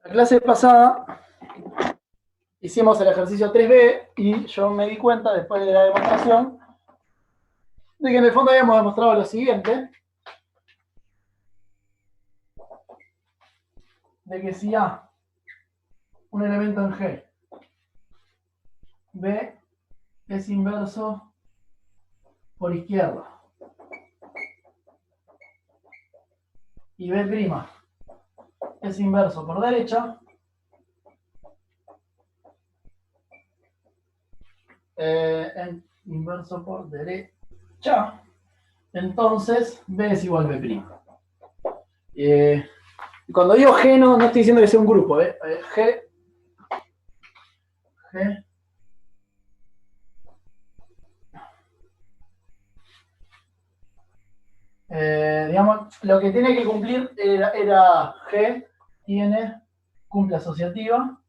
La clase pasada hicimos el ejercicio 3B y yo me di cuenta, después de la demostración, de que en el fondo habíamos demostrado lo siguiente, de que si A, un elemento en G, B es inverso por izquierda y B' es inverso por derecha, inverso por derecha, entonces B es igual a B'. Cuando digo G no estoy diciendo que sea un grupo, G, digamos, lo que tiene que cumplir era G cumple asociativa,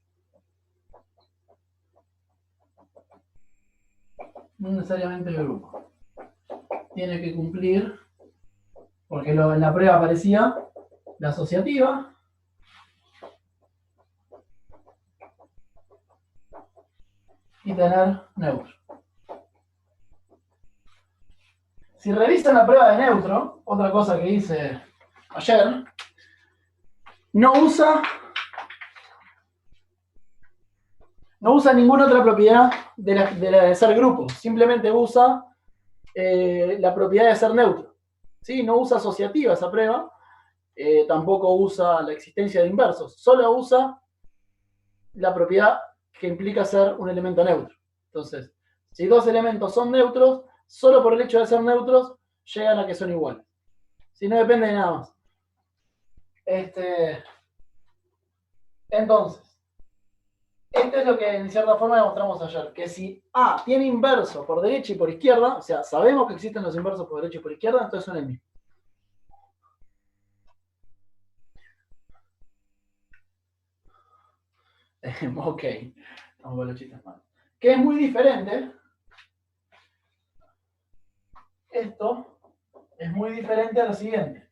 no necesariamente el grupo. Tiene que cumplir, porque en la prueba aparecía la asociativa, y tener neutro. Si revisan la prueba de neutro, otra cosa que hice ayer, no usa ninguna otra propiedad de la de ser grupo, simplemente usa la propiedad de ser neutro. ¿Sí? No usa asociativa esa prueba, tampoco usa la existencia de inversos, solo usa la propiedad que implica ser un elemento neutro. Entonces, si dos elementos son neutros, solo por el hecho de ser neutros, llegan a que son iguales. Si no depende de nada más. Entonces, esto es lo que en cierta forma demostramos ayer, que si A tiene inverso por derecha y por izquierda, o sea, sabemos que existen los inversos por derecha y por izquierda, entonces son el mismo. Ok, vamos con los chistes malos. Que es muy diferente. Esto es muy diferente a lo siguiente.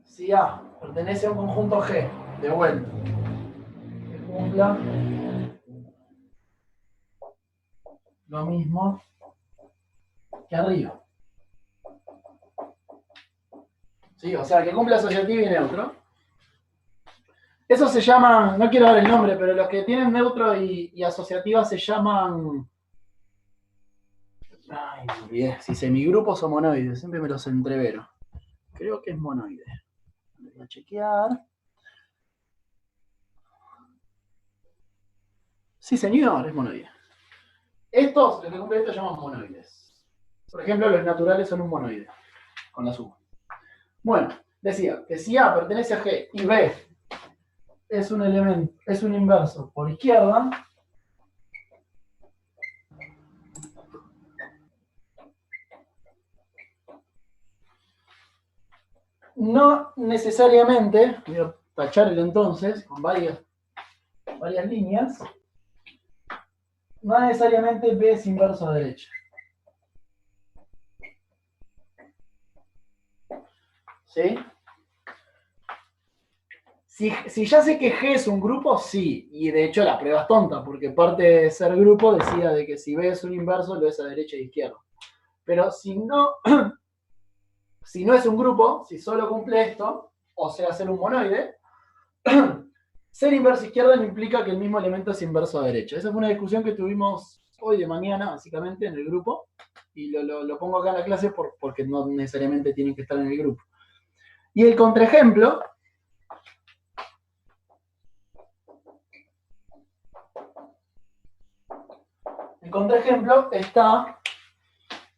Si A pertenece a un conjunto G, de vuelta, que cumpla lo mismo que arriba. ¿Sí? O sea, que cumpla asociativo y neutro. Eso se llama, no quiero dar el nombre, pero los que tienen neutro y asociativa se llaman... Ay, me olvidé. Si semigrupos o monoides, siempre me los entrevero. Creo que es monoide. Voy a chequear. Sí, señor, es monoide. Estos, los que cumplen esto, llaman monoides. Por ejemplo, los naturales son un monoide, con la suma. Bueno, decía que si A pertenece a G y B es un elemento, es un inverso por izquierda, no necesariamente, voy a tachar el entonces con varias líneas, no necesariamente B es inverso a derecha. ¿Sí? Si ya sé que G es un grupo, sí, y de hecho la prueba es tonta, porque parte de ser grupo decía de que si B es un inverso, lo es a derecha e izquierda. Pero si no es un grupo, si solo cumple esto, o sea, ser un monoide, ser inverso a izquierda no implica que el mismo elemento es inverso a derecha. Esa fue una discusión que tuvimos hoy de mañana, básicamente, en el grupo, y lo pongo acá en la clase porque no necesariamente tienen que estar en el grupo. Y el contraejemplo está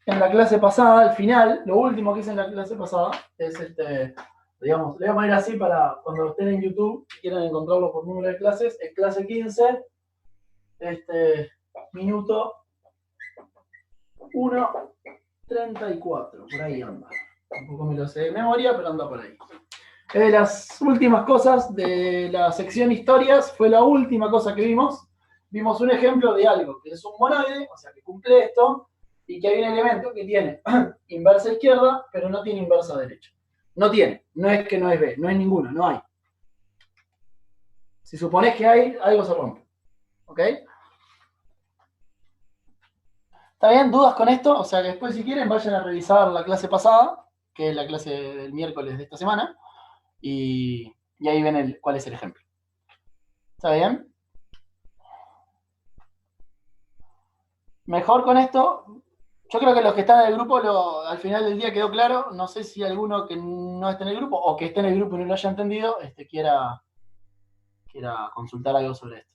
en la clase pasada, al final, lo último que hice en la clase pasada es digamos, le voy a poner así para cuando estén en YouTube y quieran encontrarlo por número de clases, es clase 15, minuto 1:34, por ahí anda. Tampoco me lo sé de memoria, pero anda por ahí. Es de las últimas cosas de la sección historias, fue la última cosa que vimos. Vimos un ejemplo de algo que es un monoide, o sea, que cumple esto, y que hay un elemento que tiene inversa izquierda, pero no tiene inversa derecha. No tiene. No es que no es B. No es ninguno. No hay. Si suponés que hay, algo se rompe. ¿Ok? ¿Está bien? ¿Dudas con esto? O sea que después, si quieren, vayan a revisar la clase pasada, que es la clase del miércoles de esta semana, y ahí ven cuál es el ejemplo. ¿Está bien? Mejor con esto. Yo creo que los que están en el grupo, al final del día quedó claro. No sé si alguno que no esté en el grupo o que esté en el grupo y no lo haya entendido, quiera consultar algo sobre esto.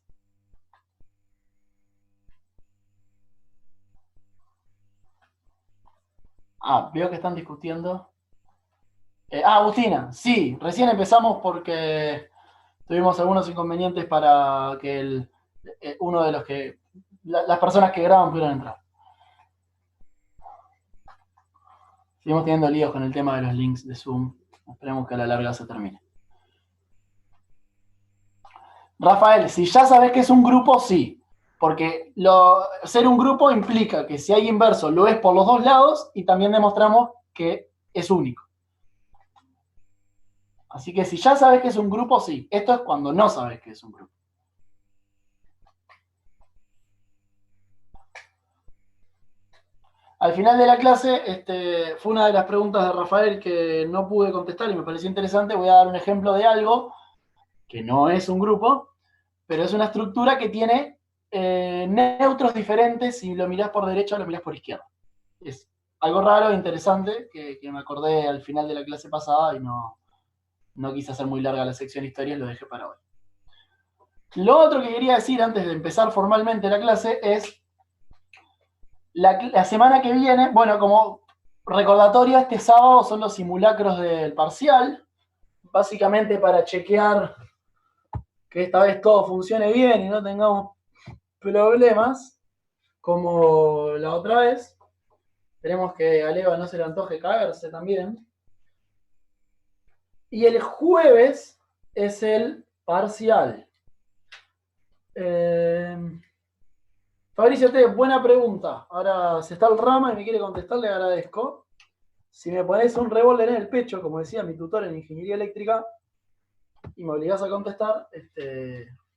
Veo que están discutiendo. Agustina, sí, recién empezamos porque tuvimos algunos inconvenientes para que uno de las personas que graban pudieran entrar. Seguimos teniendo líos con el tema de los links de Zoom. Esperemos que a la larga se termine. Rafael, si ya sabes que es un grupo, sí. Porque ser un grupo implica que si hay inverso lo es por los dos lados y también demostramos que es único. Así que si ya sabes que es un grupo, sí. Esto es cuando no sabes que es un grupo. Al final de la clase, fue una de las preguntas de Rafael que no pude contestar y me pareció interesante. Voy a dar un ejemplo de algo que no es un grupo, pero es una estructura que tiene neutros diferentes si lo mirás por derecha o lo mirás por izquierda. Es algo raro e interesante que me acordé al final de la clase pasada y no quise hacer muy larga la sección historia y lo dejé para hoy. Lo otro que quería decir antes de empezar formalmente la clase es la semana que viene, bueno, como recordatorio, este sábado son los simulacros del parcial, básicamente para chequear que esta vez todo funcione bien y no tengamos problemas como la otra vez. Esperemos que a Leva no se le antoje caerse también. Y el jueves es el parcial. Fabricio T, buena pregunta. Ahora, si está el Rama y me quiere contestar, le agradezco. Si me pones un revólver en el pecho, como decía mi tutor en ingeniería eléctrica, y me obligás a contestar,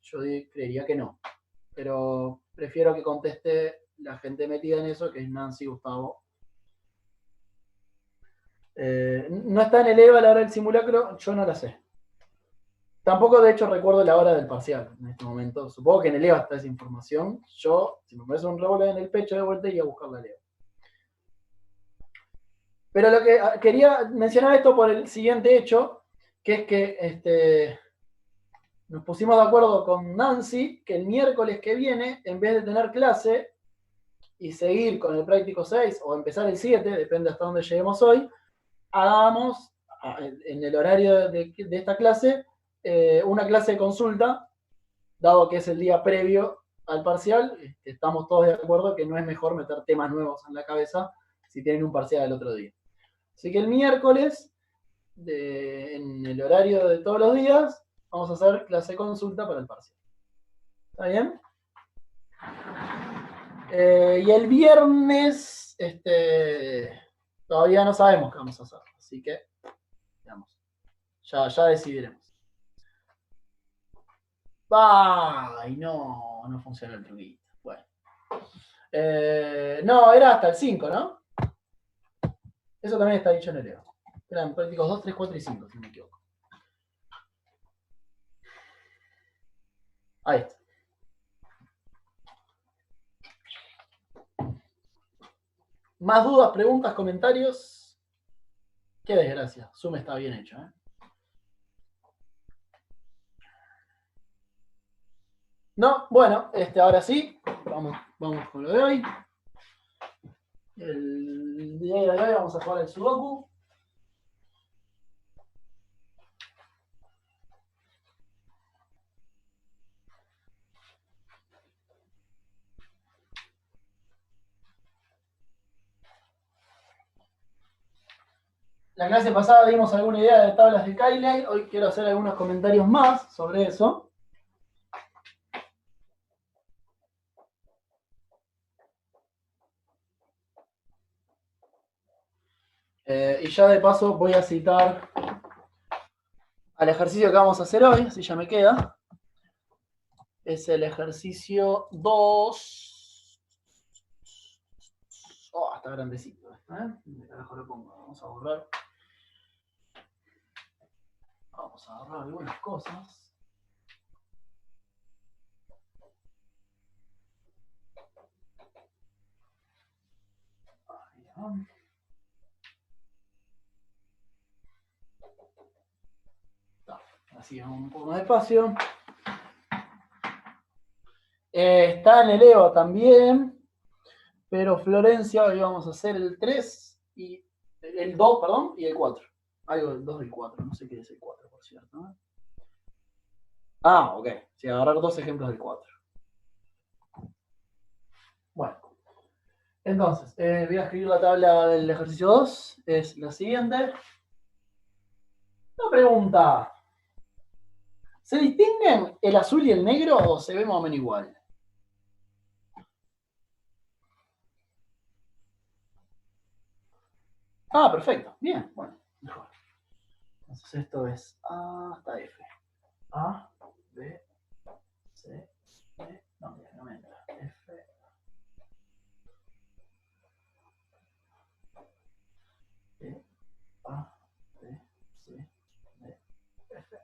yo creería que no. Pero prefiero que conteste la gente metida en eso, que es Nancy, Gustavo. No está en el EVA la hora del simulacro, yo no la sé. Tampoco, de hecho, recuerdo la hora del parcial en este momento. Supongo que en el EVA está esa información. Yo, si me pones un revólver en el pecho de vuelta, iría a buscar la EVA. Pero lo que quería mencionar esto por el siguiente hecho, que es que nos pusimos de acuerdo con Nancy que el miércoles que viene, en vez de tener clase y seguir con el práctico 6 o empezar el 7, depende hasta dónde lleguemos hoy, hagamos en el horario de esta clase una clase de consulta, dado que es el día previo al parcial. Estamos todos de acuerdo que no es mejor meter temas nuevos en la cabeza si tienen un parcial el otro día. Así que el miércoles, en el horario de todos los días, vamos a hacer clase de consulta para el parcial. ¿Está bien? Y el viernes, todavía no sabemos qué vamos a hacer. Así que, digamos, ya decidiremos. ¡Ay, no funciona el truquito! Bueno. No, era hasta el 5, ¿no? Eso también está dicho en el EO. Eran prácticos 2, 3, 4 y 5, si no me equivoco. Ahí está. ¿Más dudas, preguntas, comentarios? Qué desgracia. Zoom está bien hecho, ¿eh? No, bueno, ahora sí. Vamos con lo de hoy. El día de hoy vamos a jugar el Sudoku. La clase pasada dimos alguna idea de tablas de Cayley. Hoy quiero hacer algunos comentarios más sobre eso. Y ya de paso voy a citar al ejercicio que vamos a hacer hoy, así ya me queda. Es el ejercicio 2. Oh, está grandecito. ¿De carajo lo pongo? Vamos a borrar. Vamos a borrar algunas cosas. Ahí va. Así un poco más despacio. Está en el EVA también, pero Florencia, hoy vamos a hacer el 3 y el 2, perdón, y el 4. Algo del 2 y el 4, no sé qué es el 4, por cierto. ¿No? Ah, ok. Sí, agarrar dos ejemplos del 4. Bueno, entonces, voy a escribir la tabla del ejercicio 2. Es la siguiente. Una pregunta. ¿Se distinguen el azul y el negro o se ve más o menos igual? Ah, perfecto. Bien, bueno, mejor. Entonces esto es A hasta F. A, B, C, D. No, mira, no me entra. F. E, A, B, C, D, F.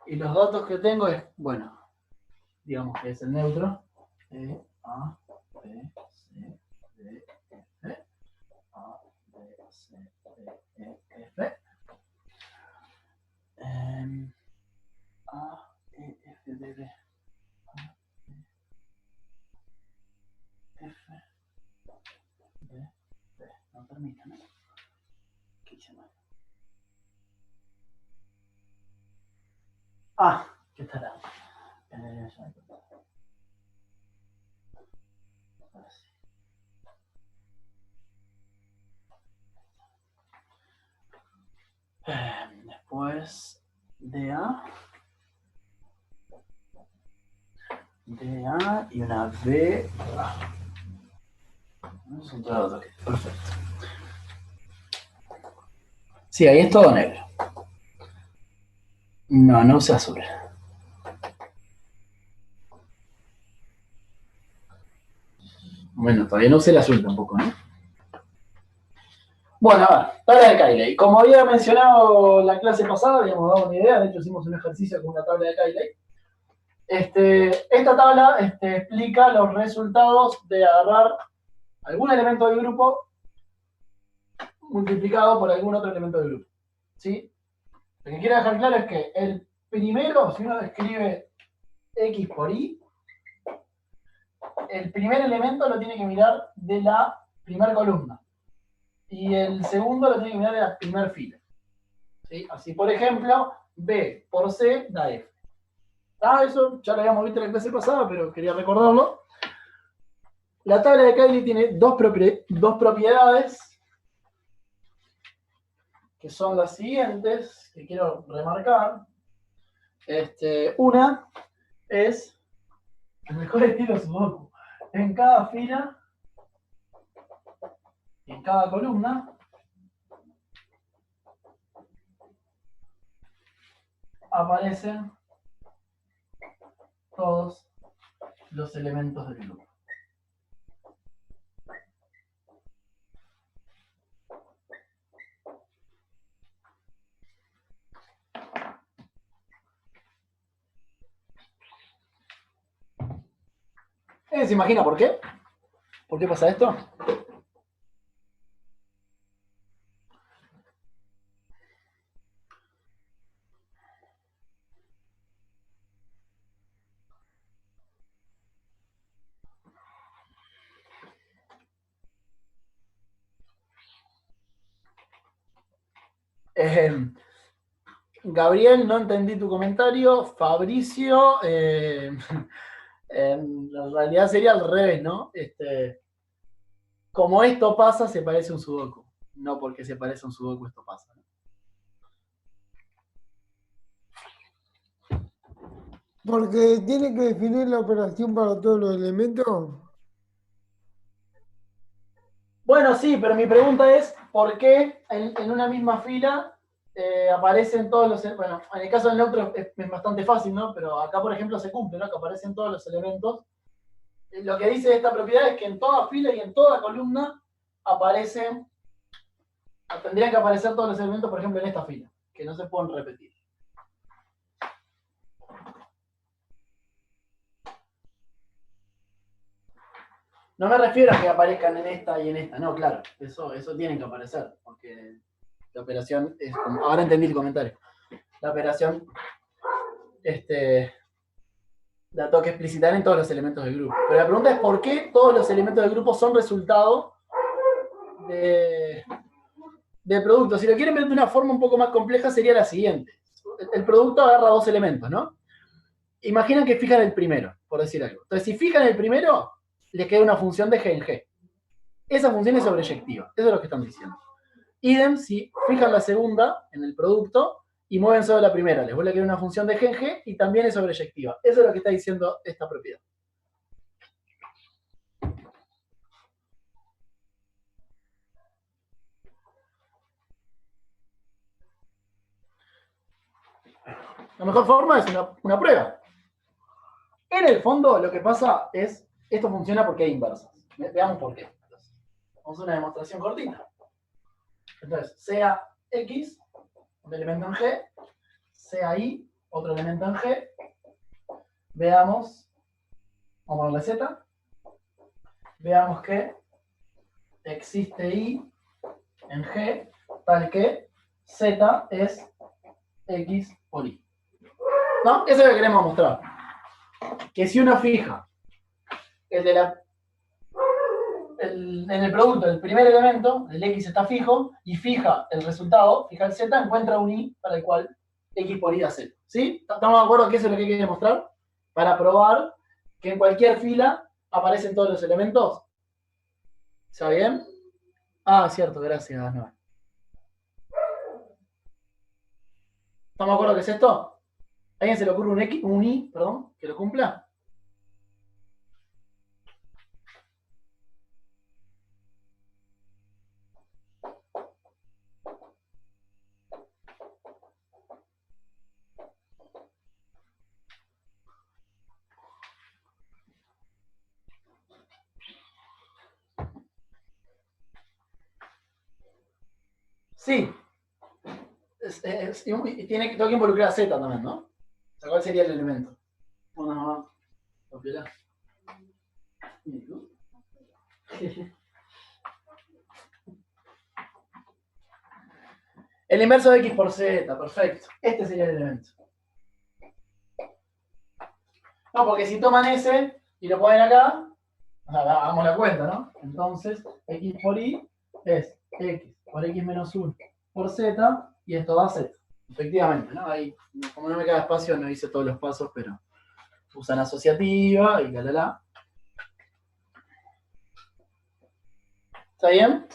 Y los datos que tengo es, bueno, digamos que es el neutro. E, A, B, C, D, F. A, B, C, D, E, F. A, E, F, D, D. A, E, F, D, D. No termina, ¿no? ¿Qué hice mal? Ah, ¿qué estará? Ahora sí. Después DA. DA y una B. Son todos los datos. Perfecto. Sí, ahí es todo negro. No, no usa azul. Bueno, todavía no usé el azul tampoco, ¿no? Bueno, a ver, tabla de Cayley. Como había mencionado la clase pasada, habíamos dado una idea, de hecho hicimos un ejercicio con una tabla de Cayley. Esta tabla explica los resultados de agarrar algún elemento del grupo multiplicado por algún otro elemento del grupo. ¿Sí? Lo que quiero dejar claro es que el primero, si uno escribe X por Y, el primer elemento lo tiene que mirar de la primera columna. Y el segundo lo tiene que mirar de la primera fila. ¿Sí? Así, por ejemplo, B por C da F. Eso ya lo habíamos visto en la clase pasada, pero quería recordarlo. La tabla de Cayley tiene dos propiedades, que son las siguientes, que quiero remarcar. Una es el mejor estilo Sudoku. En cada fila y en cada columna aparecen todos los elementos del grupo. ¿Se imagina por qué? ¿Por qué pasa esto? Gabriel, no entendí tu comentario. Fabricio, en realidad sería al revés, ¿no? Como esto pasa, se parece a un sudoku. no porque se parece a un sudoku esto pasa, ¿no? Porque tiene que definir la operación para todos los elementos. Bueno, sí, pero mi pregunta es, ¿por qué en una misma fila aparecen todos los... Bueno, en el caso del neutro es bastante fácil, ¿no? Pero acá, por ejemplo, se cumple, ¿no? Que aparecen todos los elementos. Lo que dice esta propiedad es que en toda fila y en toda columna aparecen, tendrían que aparecer todos los elementos, por ejemplo, en esta fila, que no se pueden repetir. No me refiero a que aparezcan en esta y en esta, no, claro, eso tienen que aparecer, porque la operación es como, ahora entendí el comentario. La operación la tengo que explicitar en todos los elementos del grupo. Pero la pregunta es por qué todos los elementos del grupo son resultado de, del producto. Si lo quieren ver de una forma un poco más compleja, sería la siguiente. El producto agarra dos elementos, ¿no? Imaginan que fijan el primero, por decir algo. Entonces, si fijan el primero, les queda una función de G en G. Esa función es sobreyectiva. Eso es lo que están diciendo. Idem, si fijan la segunda en el producto y mueven solo la primera, les vuelve a quedar una función de G en G y también es sobreyectiva. Eso es lo que está diciendo esta propiedad. La mejor forma es una prueba. En el fondo, lo que pasa es, esto funciona porque hay inversas. Veamos por qué. Vamos a una demostración cortita. Entonces, sea X, un elemento en G, sea Y, otro elemento en G. Veamos, vamos a darle Z. Veamos que existe Y en G, tal que Z es X por Y. ¿No? Eso es lo que queremos mostrar. Que si uno fija el de la en el producto del primer elemento, el X está fijo, y fija el resultado, fija el Z, encuentra un Y para el cual X por Y da Z. ¿Sí? ¿Estamos de acuerdo que eso es lo que quiere mostrar? Para probar que en cualquier fila aparecen todos los elementos. ¿Está bien? Ah, cierto, gracias, Noel. ¿Estamos de acuerdo que es esto? ¿A alguien se le ocurre un X, un Y, perdón, que lo cumpla? Sí. Y tengo que involucrar a Z también, ¿no? O sea, ¿cuál sería el elemento? Una propiedad. El inverso de X por Z, perfecto. Este sería el elemento. No, porque si toman ese y lo ponen acá, o sea, hagamos la cuenta, ¿no? Entonces, X por Y es X por X menos 1 por Z y esto da Z. Efectivamente, ¿no? Ahí, como no me queda espacio, no hice todos los pasos, pero usan asociativa y la. ¿Está bien?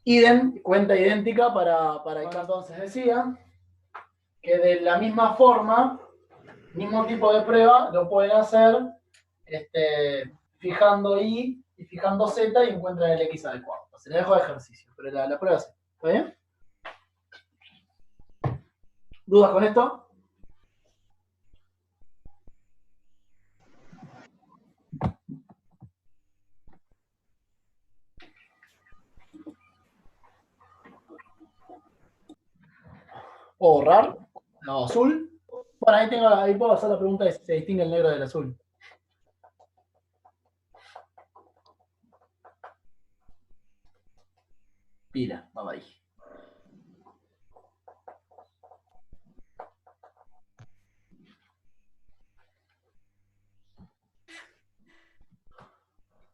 Idem, cuenta idéntica para acá. Entonces decía que de la misma forma, mismo tipo de prueba, lo pueden hacer fijando Y y fijando Z y encuentran el X adecuado. Se le dejo de ejercicio, pero la prueba sí. ¿Está bien? ¿Dudas con esto? ¿Puedo borrar? No, azul. Bueno, ahí puedo hacer la pregunta de si se distingue el negro del azul. Pila, va ahí.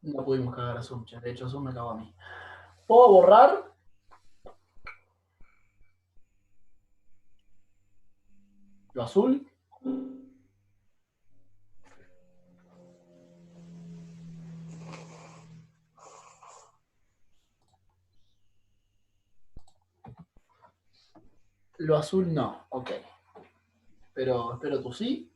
No pudimos cagar a Zoom, de hecho Zoom me cagó a mí. ¿Puedo borrar lo azul? Lo azul no, ok. Pero espero tú sí.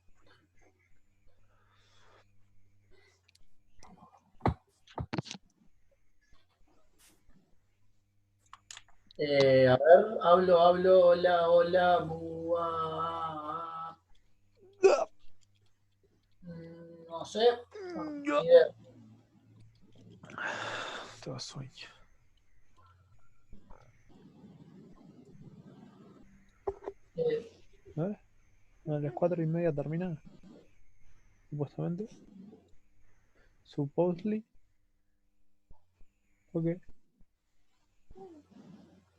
A ver, hola, hola, bua. No sé. Ni idea. Tengo sueño. ¿Eh? A las 4:30 termina. Supuestamente. Supposedly. Ok.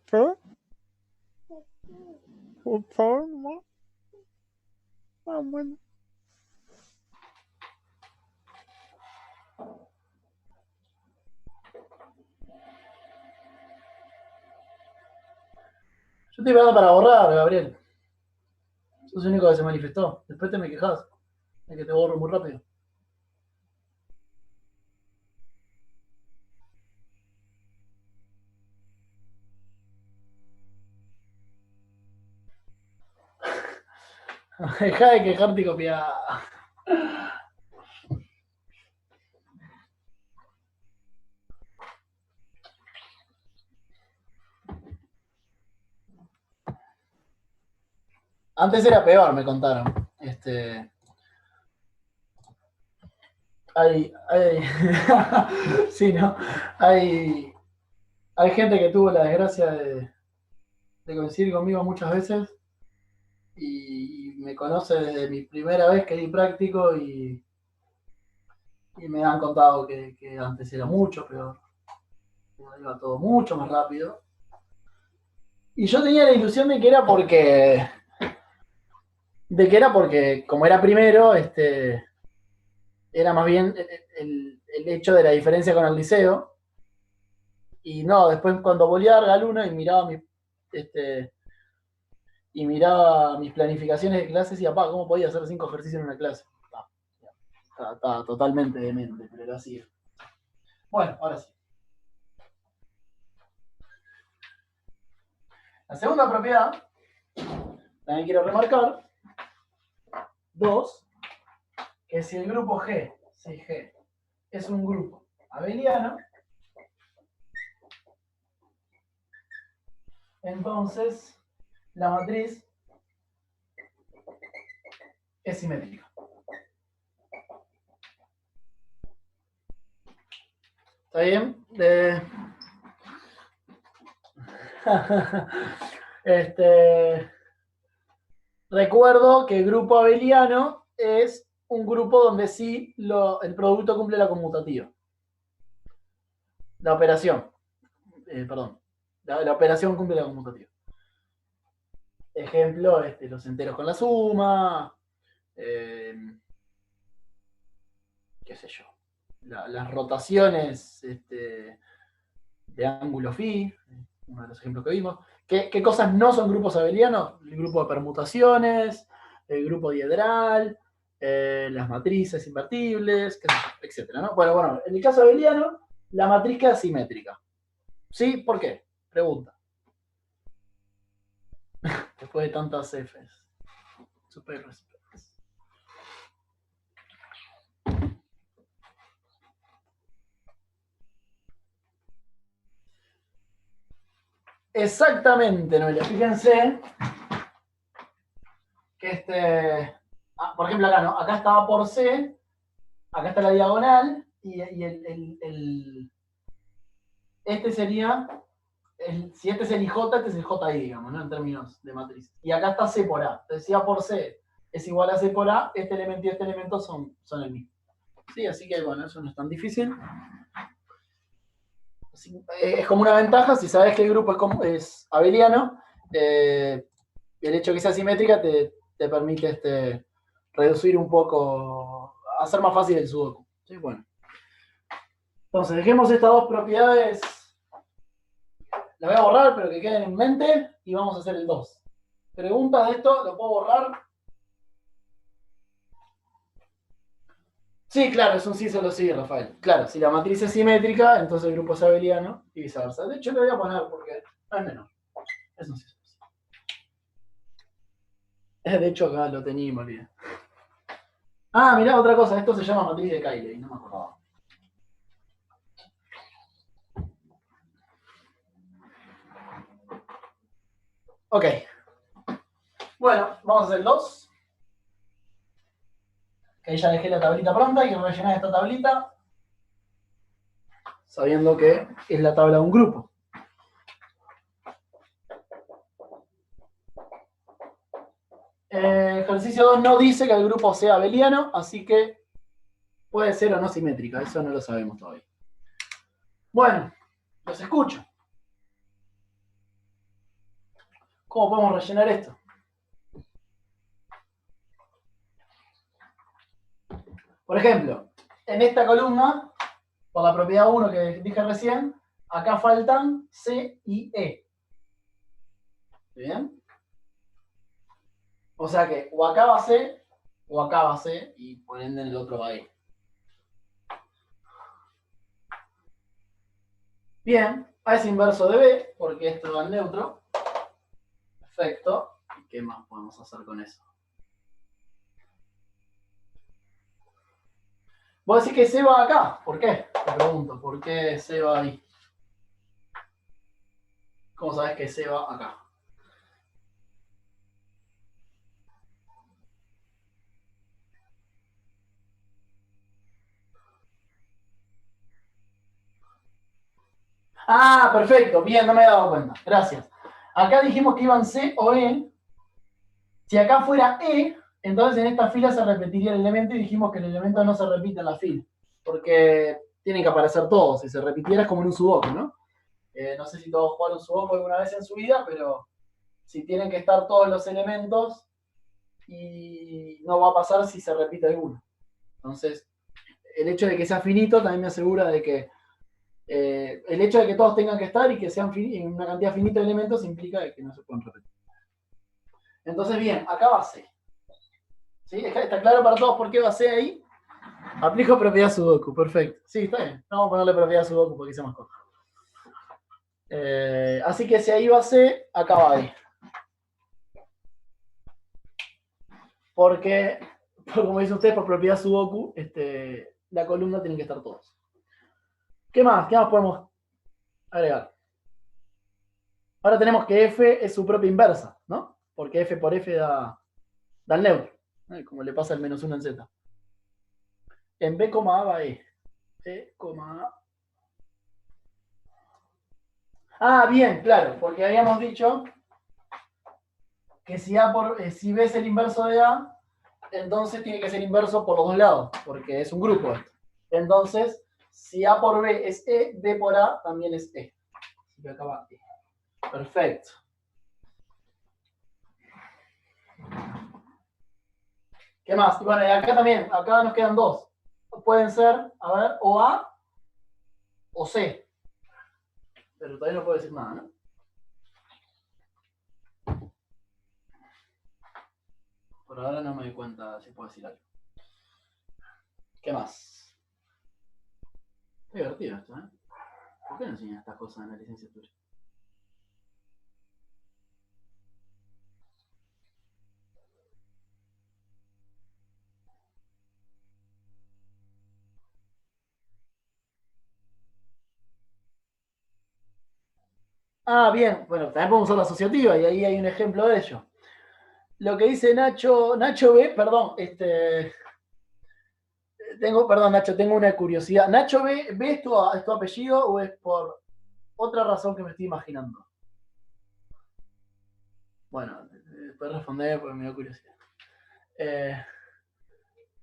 ¿Qué? Por favor, mamá. Ah, bueno. Yo estoy esperando para borrar, Gabriel. Sos el único que se manifestó. Después te me quejas de que te borro muy rápido. Deja de quejarte y copiar. Antes era peor, me contaron. Hay sí, ¿no? Hay gente que tuvo la desgracia de coincidir conmigo muchas veces y me conoce desde mi primera vez que di práctico y me han contado que antes era mucho peor, que iba todo mucho más rápido. Y yo tenía la ilusión de que era porque como era primero, era más bien el hecho de la diferencia con el liceo. Y no, después cuando volví a dar Galuna y miraba mis planificaciones de clases y papá, ¿cómo podía hacer 5 ejercicios en una clase? Estaba totalmente demente, pero lo hacía. Bueno, ahora sí. La segunda propiedad, también quiero remarcar, 2, que si el grupo G, si G es un grupo abeliano, entonces la matriz es simétrica. ¿Está bien? Recuerdo que el grupo abeliano es un grupo donde sí el producto cumple la conmutativa. La operación. Perdón. La operación cumple la conmutativa. Ejemplo, los enteros con la suma. Qué sé yo. Las rotaciones de ángulo phi. Uno de los ejemplos que vimos. ¿Qué cosas no son grupos abelianos? El grupo de permutaciones, el grupo diedral, las matrices invertibles, etcétera, ¿no? Bueno, en el caso abeliano, la matriz queda simétrica. ¿Sí? ¿Por qué? Pregunta. Después de tantas Fs. Super respeto. Exactamente, Noelia. Fíjense que por ejemplo acá, ¿no? Acá estaba por C, acá está la diagonal, y este sería, si este es el IJ, este es el JI, digamos, ¿no? En términos de matriz. Y acá está C por A. Entonces, si A por C es igual a C por A, este elemento y este elemento son el mismo. Sí, así que bueno, eso no es tan difícil. Es como una ventaja, si sabes que el grupo es abeliano, el hecho de que sea simétrica te permite reducir un poco, hacer más fácil el sudoku. ¿Sí? Bueno. Entonces, dejemos estas dos propiedades, las voy a borrar, pero que queden en mente, y vamos a hacer el 2. Preguntas de esto, ¿lo puedo borrar? Sí, claro, es un sí, solo sí, Rafael. Claro, si la matriz es simétrica, entonces el grupo es abeliano y viceversa. De hecho, lo voy a poner porque no es menor. Es un sí, solo sí. De hecho, acá lo tenía y me olvidé. Ah, mirá, otra cosa. Esto se llama matriz de Cayley. No me acordaba. Ok. Bueno, vamos a hacer el 2. Que ahí ya dejé la tablita pronta y que rellenar esta tablita sabiendo que es la tabla de un grupo. Ejercicio 2 no dice que el grupo sea abeliano, así que puede ser o no simétrica, eso no lo sabemos todavía. Bueno, los escucho. ¿Cómo podemos rellenar esto? Por ejemplo, en esta columna, por la propiedad 1 que dije recién, acá faltan C y E. ¿Bien? O sea que o acá va C o acá va C y por ende en el otro va E. Bien, A es inverso de B, porque esto va en neutro. Perfecto. ¿Y qué más podemos hacer con eso? Vos decís que C va acá. ¿Por qué? Te pregunto, ¿por qué C va ahí? ¿Cómo sabes que C va acá? Ah, perfecto. Bien, no me he dado cuenta. Gracias. Acá dijimos que iban C o E. Si acá fuera E, entonces en esta fila se repetiría el elemento y dijimos que el elemento no se repite en la fila. Porque tienen que aparecer todos. Si se repitiera es como en un sudoku, ¿no? No sé si todos jugaron sudoku alguna vez en su vida, pero si tienen que estar todos los elementos y no va a pasar si se repite alguno. Entonces, el hecho de que sea finito también me asegura de que el hecho de que todos tengan que estar y que sean en una cantidad finita de elementos implica que no se pueden repetir. Entonces, bien, acá va C. ¿Sí? ¿Está claro para todos por qué va C ahí? Aplico propiedad sudoku, perfecto. Sí, está bien. Vamos a ponerle propiedad sudoku porque sea más corto. Así que si ahí va C, acá va E. Porque, como dice usted, por propiedad sudoku, la columna tiene que estar todos. ¿Qué más? ¿Qué más podemos agregar? Ahora tenemos que F es su propia inversa, ¿no? Porque F por F da el neutro, como le pasa al -1 en Z. En B, A va E. E, A. Ah, bien, claro, porque habíamos dicho que si B es el inverso de A, entonces tiene que ser inverso por los dos lados, porque es un grupo esto. Entonces, si A por B es E, B por A también es E. Así que acá va E. Perfecto. ¿Qué más? Y bueno, y acá también, acá nos quedan dos. Pueden ser, a ver, o A o C. Pero todavía no puedo decir nada, ¿no? Por ahora no me doy cuenta si puedo decir algo. ¿Qué más? Qué divertido esto, ¿eh? ¿Por qué no enseñan estas cosas en la licenciatura? Ah, bien. Bueno, también podemos usar la asociativa y ahí hay un ejemplo de ello. Lo que dice Nacho B, perdón, perdón, Nacho, tengo una curiosidad. Nacho B, ¿es tu apellido o es por otra razón que me estoy imaginando? Bueno, puedes responder porque me dio curiosidad.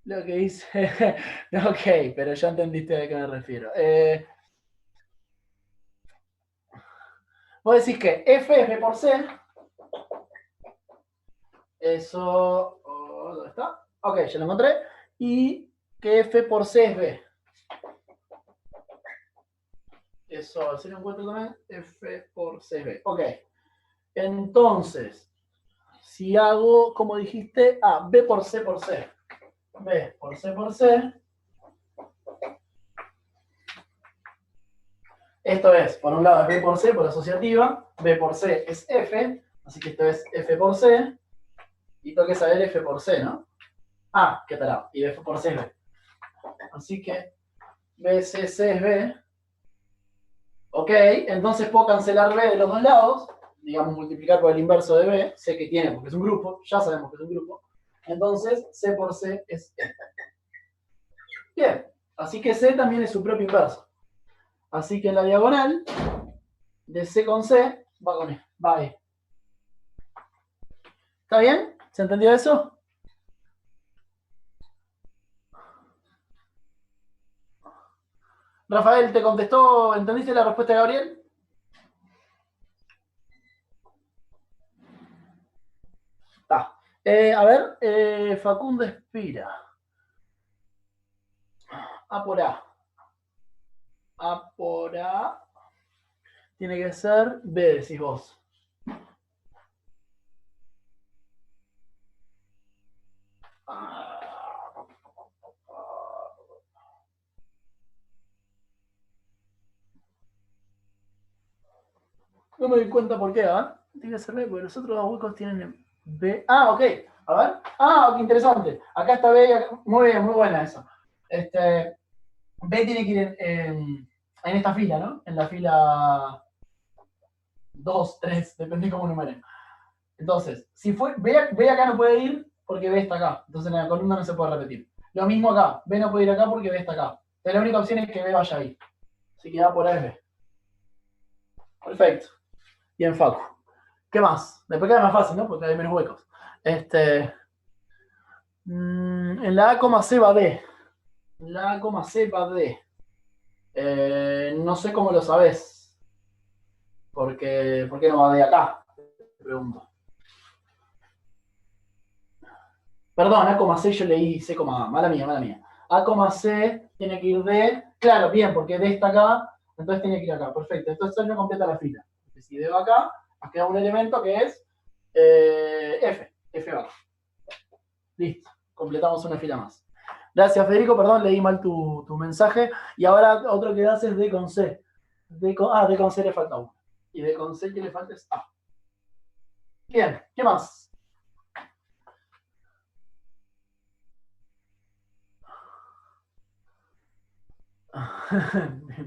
Lo que dice. Ok, pero ya entendiste a qué me refiero. Vos decís que F es B por C. Eso. ¿Dónde está? Ok, ya lo encontré. Y que F por C es B. Eso, si lo encuentro también, F por C es B. Ok. Entonces, si hago, como dijiste, B por C por C. B por C por C. Esto es, por un lado, B por C por asociativa. B por C es F. Así que esto es F por C. Y tengo que saber F por C, ¿no? Ah, qué tarado. Y F por C es B. Así que BCC es B. Ok, entonces puedo cancelar B de los dos lados. Digamos, multiplicar por el inverso de B. Sé que tiene porque es un grupo. Ya sabemos que es un grupo. Entonces, C por C es E. Bien. Así que C también es su propio inverso. Así que en la diagonal de C con C va con E. Va E. ¿Está bien? ¿Se entendió eso? Rafael, ¿te contestó? ¿Entendiste la respuesta de Gabriel? Está. A ver, Facundo Espira. A por A. A por A. Tiene que ser B, decís vos. No me doy cuenta por qué, ¿ah? Tiene que ser B, porque los otros dos huecos tienen B. Ah, ok. A ver. Ah, ok, interesante. Acá está B. Muy bien, muy buena eso. B tiene que ir en esta fila, ¿no? En la fila 2, 3, depende de cómo numeren. Entonces, si fue B acá no puede ir porque B está acá. Entonces en la columna no se puede repetir. Lo mismo acá. B no puede ir acá porque B está acá. Entonces la única opción es que B vaya ahí. Así que A por A es B. Perfecto. Bien, Facu. ¿Qué más? Después queda más fácil, ¿no? Porque hay menos huecos. En la A, C va D. En la A, C va D. No sé cómo lo sabés. ¿Por qué no va D acá? Te pregunto. Perdón, A,C yo leí C,A. Mala mía, mala mía. A,C tiene que ir D. Claro, bien, porque D está acá, entonces tiene que ir acá. Perfecto. Entonces no completa la fila. Si D va acá, nos queda un elemento que es F. F va acá. Listo. Completamos una fila más. Gracias, Federico. Perdón, leí mal tu mensaje. Y ahora otro que das es D con C. D con C le falta uno. Y D con C que le falta es A. Bien, ¿qué más?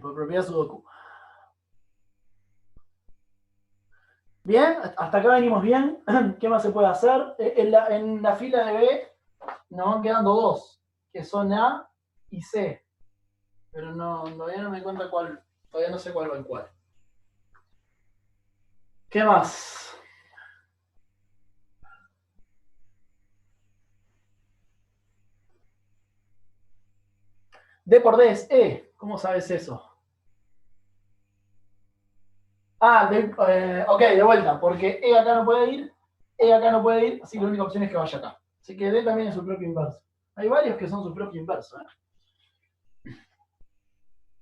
Por propiedad Sudoku. Bien, hasta acá venimos bien. ¿Qué más se puede hacer? En la fila de B nos van quedando dos, que son A y C. Pero no, todavía no me cuenta cuál, todavía no sé cuál va en cuál. ¿Qué más? D por D es E. ¿Cómo sabes eso? Ah, ok, de vuelta, porque E acá no puede ir, E acá no puede ir, así que la única opción es que vaya acá. Así que D también es su propio inverso. Hay varios que son su propio inverso.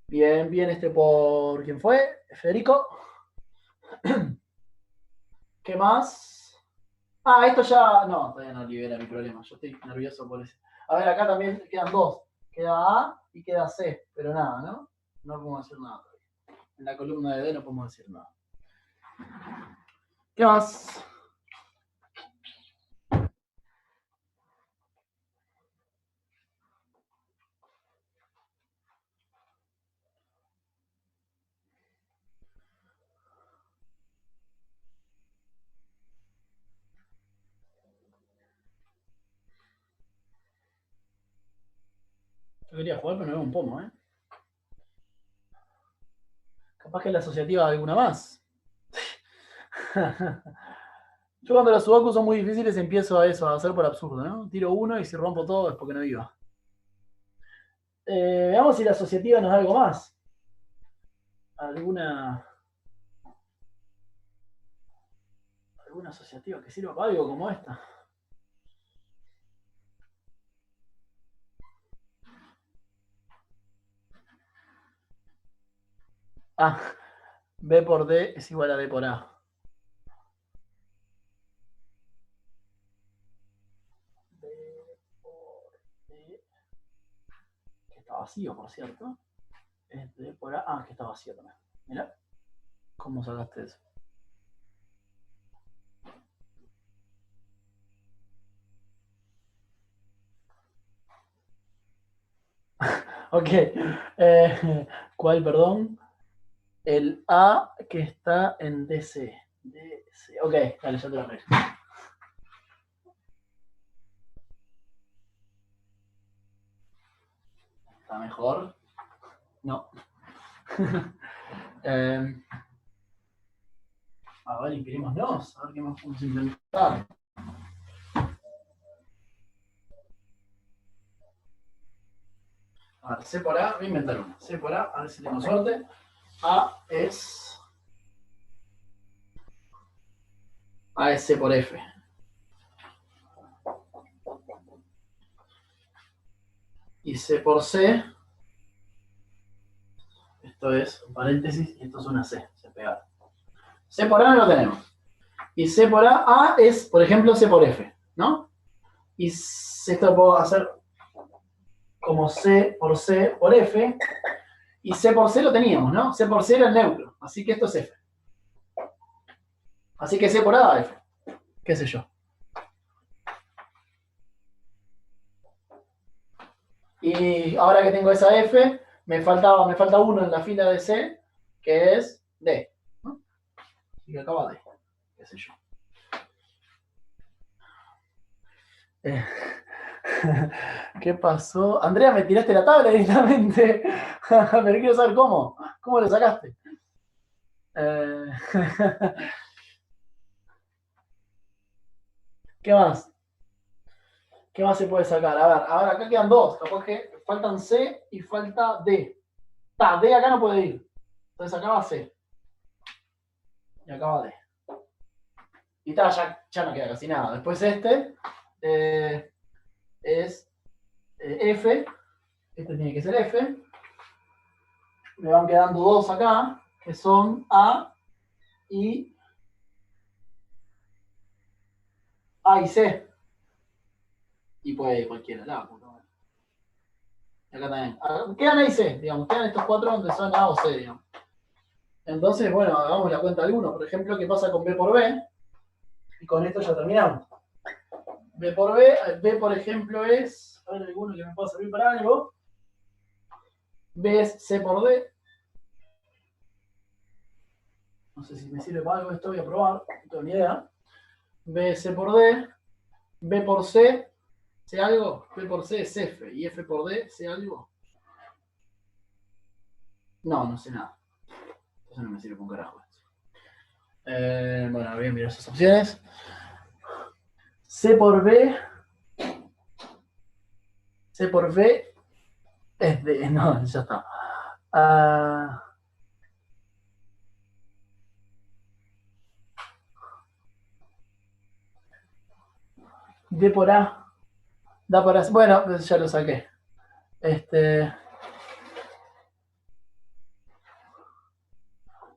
Bien, bien, por quién fue, Federico. ¿Qué más? Ah, esto ya. No, todavía no libera mi problema. Yo estoy nervioso por eso. A ver, acá también quedan dos. Queda A y queda C, pero nada, ¿no? No podemos decir nada todavía. En la columna de D no podemos decir nada. ¿Qué más? Yo quería jugar, pero no veo un pomo, ¿eh? Capaz que es la asociativa de alguna más. Yo cuando los sudokus son muy difíciles empiezo a eso, a hacer por absurdo, ¿no? Tiro uno y si rompo todo es porque no iba. Veamos si la asociativa nos da algo más. Alguna asociativa que sirva para algo como esta. Ah, B por D es igual a D por A. B por D, que está vacío, por cierto. Es D por A. Ah, que está vacío también. Mira, ¿cómo sacaste eso? Ok. ¿Cuál, perdón? El A que está en DC. DC. Ok, dale, ya te lo arreglo. ¿Está mejor? No. A ver, inspirémonos. A ver qué más podemos intentar. A ver, C por A, voy a inventar uno. C por A ver si tengo suerte. A es C por F. Y C por C, esto es un paréntesis y esto es una C, se pega. C por A no lo tenemos. Y C por A es, por ejemplo, C por F, ¿no? Y esto lo puedo hacer como C por F. Y C por C lo teníamos, ¿no? C por C era el neutro, así que esto es F. Así que C por A da F. ¿Qué sé yo? Y ahora que tengo esa F, me falta uno en la fila de C, que es D, ¿no? Y que acaba D, qué sé yo. ¿Qué pasó? Andrea, me tiraste la tabla directamente. Pero quiero saber cómo. ¿Cómo lo sacaste? ¿Qué más? ¿Qué más se puede sacar? A ver, ahora acá quedan dos. Capaz que faltan C y falta D. D acá no puede ir. Entonces acá va C. Y acá va D. Y ya no queda casi nada. Después este es F. Este tiene que ser F. Me van quedando dos acá, que son A y C. Y puede ir cualquiera, la puta madre. Acá también. Quedan A y C, digamos. Quedan estos cuatro donde son A o C, digamos. Entonces, bueno, hagamos la cuenta de uno. Por ejemplo, ¿qué pasa con B por B? Y con esto ya terminamos. B por B, B por ejemplo es, a ver, alguno que me pueda servir para algo. B es C por D. No sé si me sirve para algo esto, voy a probar, no tengo ni idea. B es C por D. B por C, ¿sé algo? B por C es F. ¿Y F por D, sé algo? No, no sé nada. Entonces no me sirve con carajo esto. Bueno, voy a mirar esas opciones. C por B. C por B es D. No, ya está. D por A. Da por A. Bueno, pues ya lo saqué.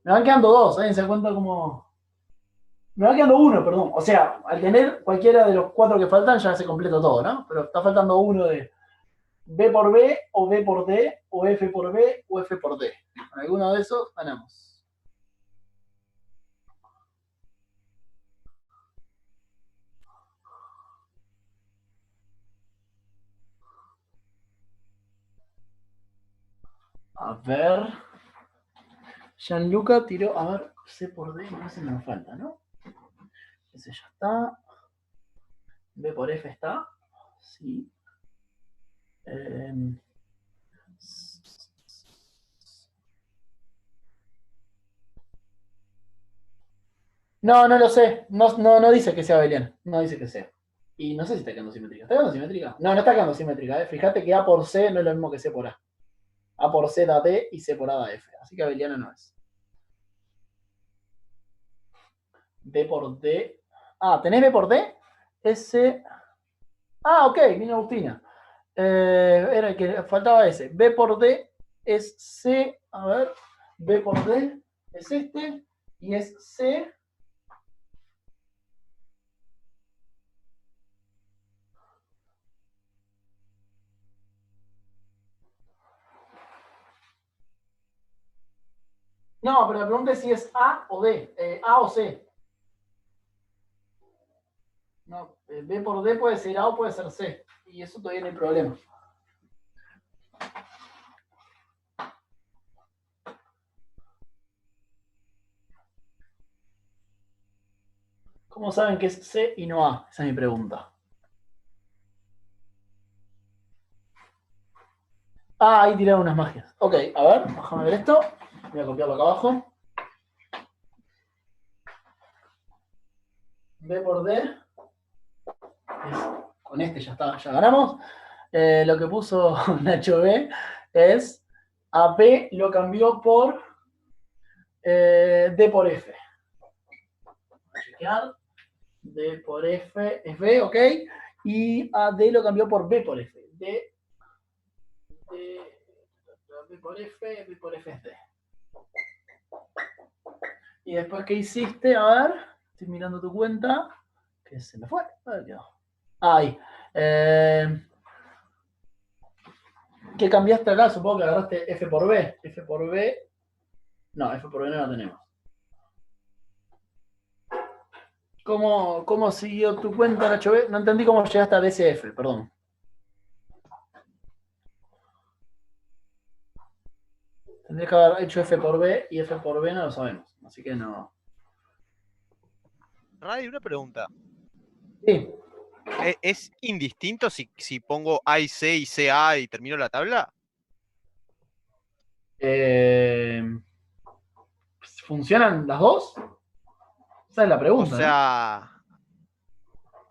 Me van quedando dos, ¿eh? Se cuenta como. Me va quedando uno, perdón. O sea, al tener cualquiera de los cuatro que faltan, ya se completa todo, ¿no? Pero está faltando uno de B por B, o B por D, o F por B, o F por D. Con alguno de esos ganamos. A ver. Gianluca tiró. A ver, C por D, no se me falta, ¿no? Ese ya está. B por F está. Sí. No, no lo sé. No dice que sea Belian. No dice que sea. Y no sé si está quedando simétrica. ¿Está quedando simétrica? No, no está quedando simétrica. Fíjate que A por C no es lo mismo que C por A. A por C da D y C por A da F. Así que abeliana no es. B por D. Ah, ¿tenés B por D? S. Ah, ok, vino Agustina. Era el que faltaba ese. B por D es C. A ver. B por D es este. Y es C. No, pero la pregunta es si es A o D. A o C. No, B por D puede ser A o puede ser C. Y eso todavía no hay problema. ¿Cómo saben que es C y no A? Esa es mi pregunta. Ah, ahí tiraron unas magias. Ok, a ver, déjame ver esto. Voy a copiarlo acá abajo. B por D. Con este ya está, ya ganamos. Lo que puso Nacho B es a B lo cambió por D por F. Voy a chequear. D por F es B, ok. Y a D lo cambió por B por F. B por F, B por F es D. Y después, ¿qué hiciste? A ver, estoy mirando tu cuenta. Que se me fue. A ver, quedó. Ahí. ¿Qué cambiaste acá? Supongo que agarraste F por B. F por B. No, F por B no la tenemos. ¿Cómo siguió tu cuenta, Nacho B? No entendí cómo llegaste a DCF, perdón. Tendrías que haber hecho F por B y F por B no lo sabemos. Así que no. Ray, una pregunta. Sí. ¿Es indistinto si pongo A y C y CA y termino la tabla? ¿Funcionan las dos? Esa es la O pregunta. sea,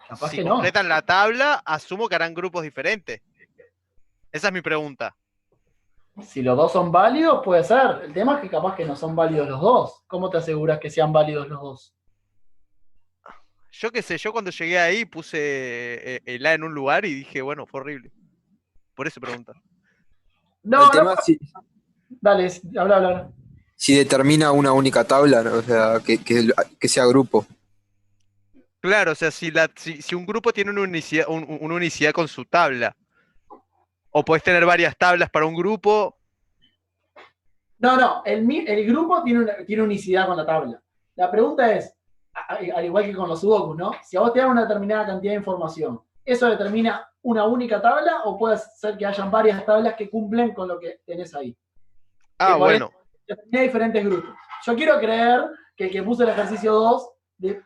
Capaz si que no. completan la tabla, asumo que harán grupos diferentes. Esa es mi pregunta. Si los dos son válidos, puede ser. El tema es que capaz que no son válidos los dos. ¿Cómo te aseguras que sean válidos los dos? Yo qué sé, yo cuando llegué ahí puse el A en un lugar y dije, bueno, fue horrible. Por eso pregunta. No, El tema es Dale, habla. si determina una única tabla, ¿no? O sea, que sea grupo. Claro, o sea, si un grupo tiene una unicidad con su tabla, o puedes tener varias tablas para un grupo. No, el grupo tiene unicidad con la tabla. La pregunta es, al igual que con los sudokus, ¿no? Si a vos te dan una determinada cantidad de información, ¿eso determina una única tabla o puede ser que hayan varias tablas que cumplen con lo que tenés ahí? Ah, bueno. Determina diferentes grupos. Yo quiero creer que el que puso el ejercicio 2,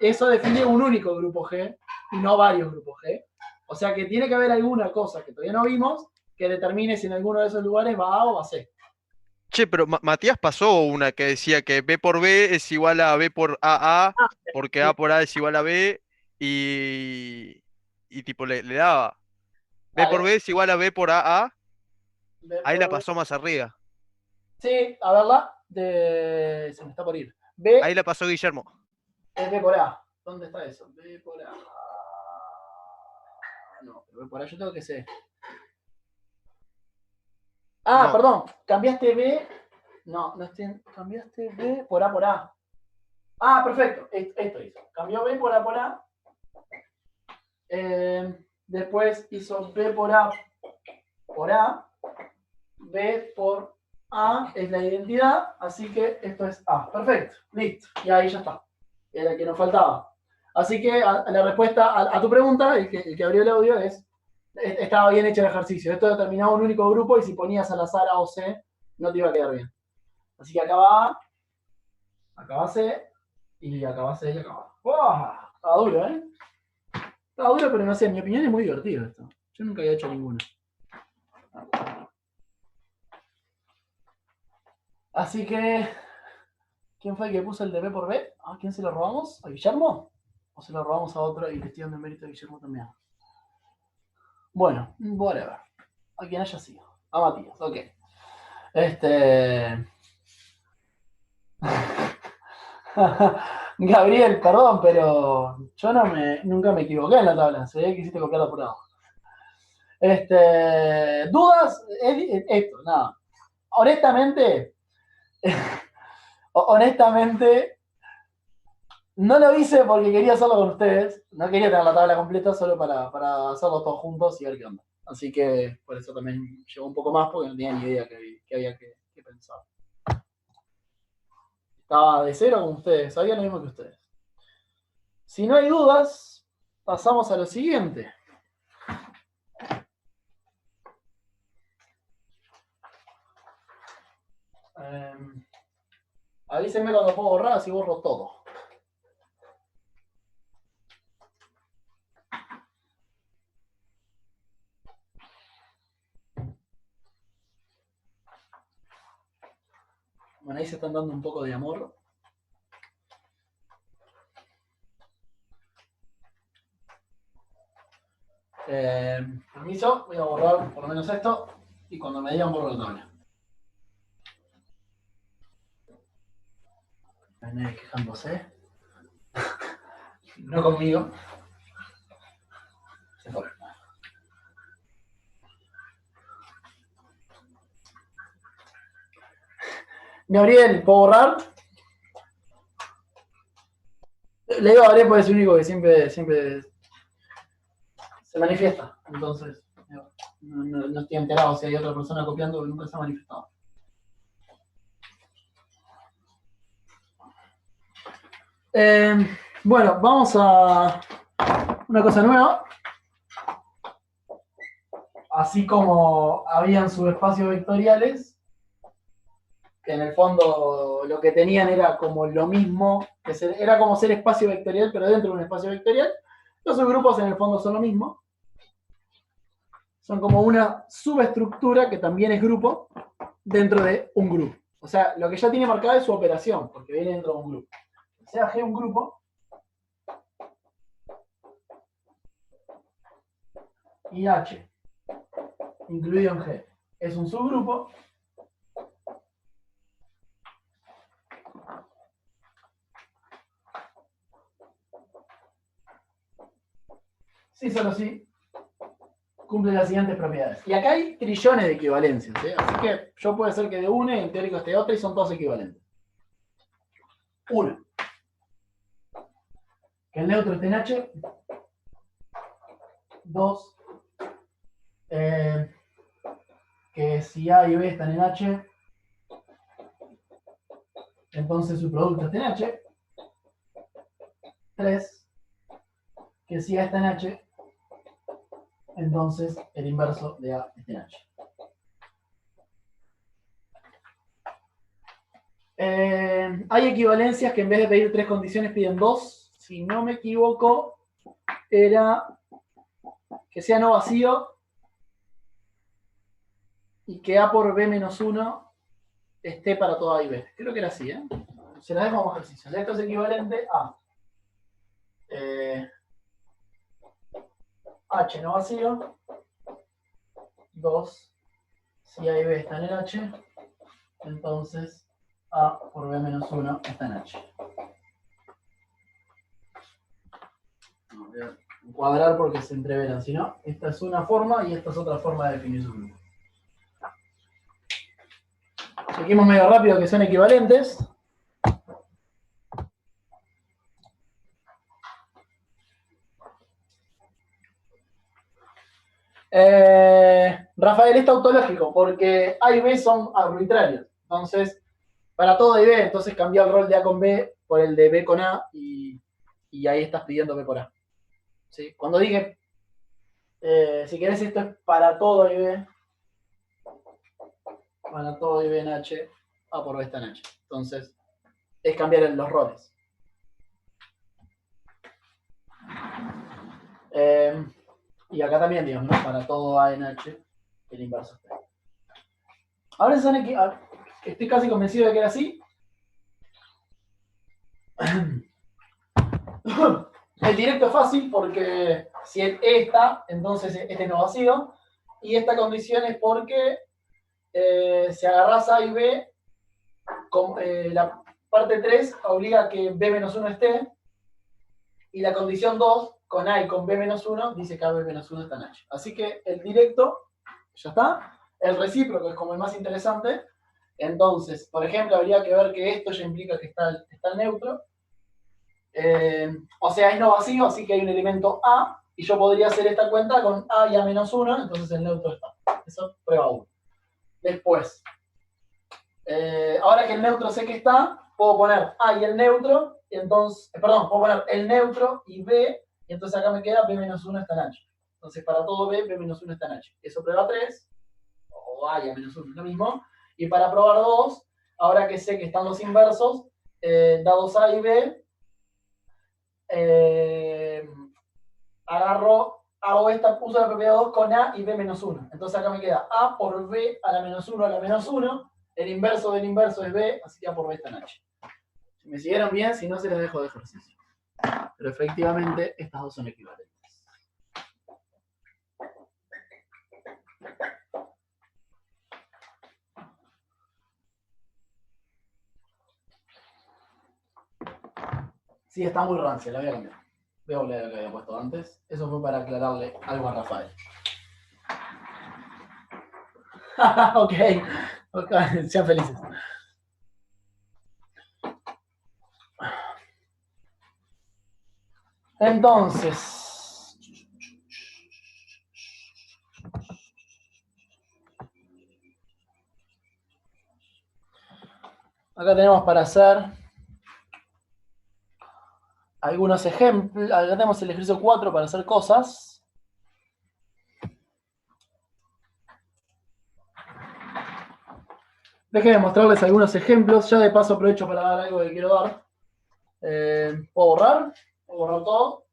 eso define un único grupo G y no varios grupos G. O sea que tiene que haber alguna cosa que todavía no vimos que determine si en alguno de esos lugares va A o va C. Che, pero Matías pasó una que decía que B por B es igual a B por AA, porque A por A es igual a B, y tipo le daba. B por B es igual a B por AA, ahí la pasó más arriba. Sí, a verla. Se me está por ir. B Ahí la pasó Guillermo. es B por A. ¿Dónde está eso? B por A. No, pero B por A yo tengo que C. Ah, No. perdón. Cambiaste B. No estoy. Cambiaste B por A por A. Ah, perfecto. Esto hizo. Cambió B por A por A. Después hizo B por A por A. B por A es la identidad, así que esto es A. Perfecto, listo. Y ahí ya está. Era el que nos faltaba. Así que la respuesta a tu pregunta, el que abrió el audio, estaba bien hecho el ejercicio. Esto determinaba un único grupo y si ponías al azar A o C, no te iba a quedar bien. Así que acá va A, acá va C, y acá va C y acá va. ¡Wow! Estaba duro, ¿eh? Estaba duro, pero no sé, en mi opinión es muy divertido esto. Yo nunca había hecho ninguno. Así que, ¿quién fue el que puso el de B por B? ¿A quién se lo robamos? ¿A Guillermo? ¿O se lo robamos a otro y le estoy dando el mérito a Guillermo también? Bueno, whatever. A quien haya sido. A Matías, ok. Gabriel, perdón, pero yo nunca me equivoqué en la tabla. Se ve que hiciste copiarla por abajo. ¿Dudas? Esto, nada. Honestamente, no lo hice porque quería hacerlo con ustedes. No quería tener la tabla completa solo para hacerlo todos juntos y ver qué onda. Así que por eso también llegó un poco más porque no tenía ni idea que había que pensar. Estaba de cero con ustedes, sabía lo mismo que ustedes. Si no hay dudas, pasamos a lo siguiente. Avísenme cuando puedo borrar, así borro todo. Bueno, ahí se están dando un poco de amor. Permiso, voy a borrar por lo menos esto. Y cuando me digan borro la tabla. No hay nadie quejándose. No conmigo. Se fue. Gabriel, ¿puedo borrar? Le digo a Gabriel porque es el único que siempre se manifiesta. Entonces, no estoy enterado si hay otra persona copiando que nunca se ha manifestado. Bueno, vamos a una cosa nueva. Así como habían subespacios vectoriales, que en el fondo lo que tenían era como lo mismo, era como ser espacio vectorial, pero dentro de un espacio vectorial. Los subgrupos en el fondo son lo mismo. Son como una subestructura que también es grupo dentro de un grupo. O sea, lo que ya tiene marcada es su operación, porque viene dentro de un grupo. Sea G un grupo, y H, incluido en G, es un subgrupo. Sí, solo sí, cumple las siguientes propiedades. Y acá hay trillones de equivalencias, ¿eh? Así que yo puede ser que de una y en teórico esté otra y son todos equivalentes. Una, que el neutro esté en H. Dos, que si A y B están en H, entonces su producto está en H. 3, que si A está en H, entonces el inverso de A está en H. Hay equivalencias que en vez de pedir 3 condiciones piden 2. Si no me equivoco, era que sea no vacío y que A por B menos 1 esté para todo A y B. Creo que era así, ¿eh? Se la dejo como ejercicio. Esto es equivalente a H no vacío, 2, si A y B están en H, entonces A por B menos 1 está en H. Voy a cuadrar porque se entreveran, si no, esta es una forma y esta es otra forma de definir su grupo. Seguimos medio rápido que son equivalentes. Rafael es tautológico porque A y B son arbitrarios. Entonces, para todo A y B, entonces cambia el rol de A con B por el de B con A y ahí estás pidiendo B por A. ¿Sí? Cuando dije, si querés esto es para todo A y B, para todo A y B en H, A por B está en H. Entonces, es cambiar los roles. Y acá también, digamos, ¿no? Para todo A en H, el inverso está ahí. Ahora son estoy casi convencido de que era así. El directo es fácil porque si el E está, entonces este no vacío. Y esta condición es porque si agarrás A y B, la parte 3 obliga a que B menos 1 esté. Y la condición 2, con A y con B menos 1, dice que A B menos 1 está en H. Así que el directo ya está. El recíproco es como el más interesante. Entonces, por ejemplo, habría que ver que esto ya implica que está el neutro. O sea, es no vacío, así que hay un elemento A. Y yo podría hacer esta cuenta con A y A menos 1, entonces el neutro está. Eso prueba 1. Después, ahora que el neutro sé que está, puedo poner A y el neutro. Y entonces, puedo poner el neutro y B. Y entonces acá me queda B menos 1 está en H. Entonces, para todo B, B menos 1 está en H. Eso prueba 3. O A y A menos 1 es lo mismo. Y para probar 2, ahora que sé que están los inversos, dados A y B, uso la propiedad 2 con A y B menos 1. Entonces acá me queda A por B a la menos 1 a la menos 1. El inverso del inverso es B, así que A por B está en H. Si me siguieron bien, si no se les dejo de ejercicio. Pero efectivamente, estas dos son equivalentes. Sí, está muy rancia, la voy a cambiar. Voy a volver a lo que había puesto antes. Eso fue para aclararle algo a Rafael. Ok, sean felices. Entonces, acá tenemos para hacer algunos ejemplos. Acá tenemos el ejercicio 4 para hacer cosas. Déjenme mostrarles algunos ejemplos. Ya de paso aprovecho para dar algo que quiero dar. ¿Puedo borrar? ¿Puedo borrar todo?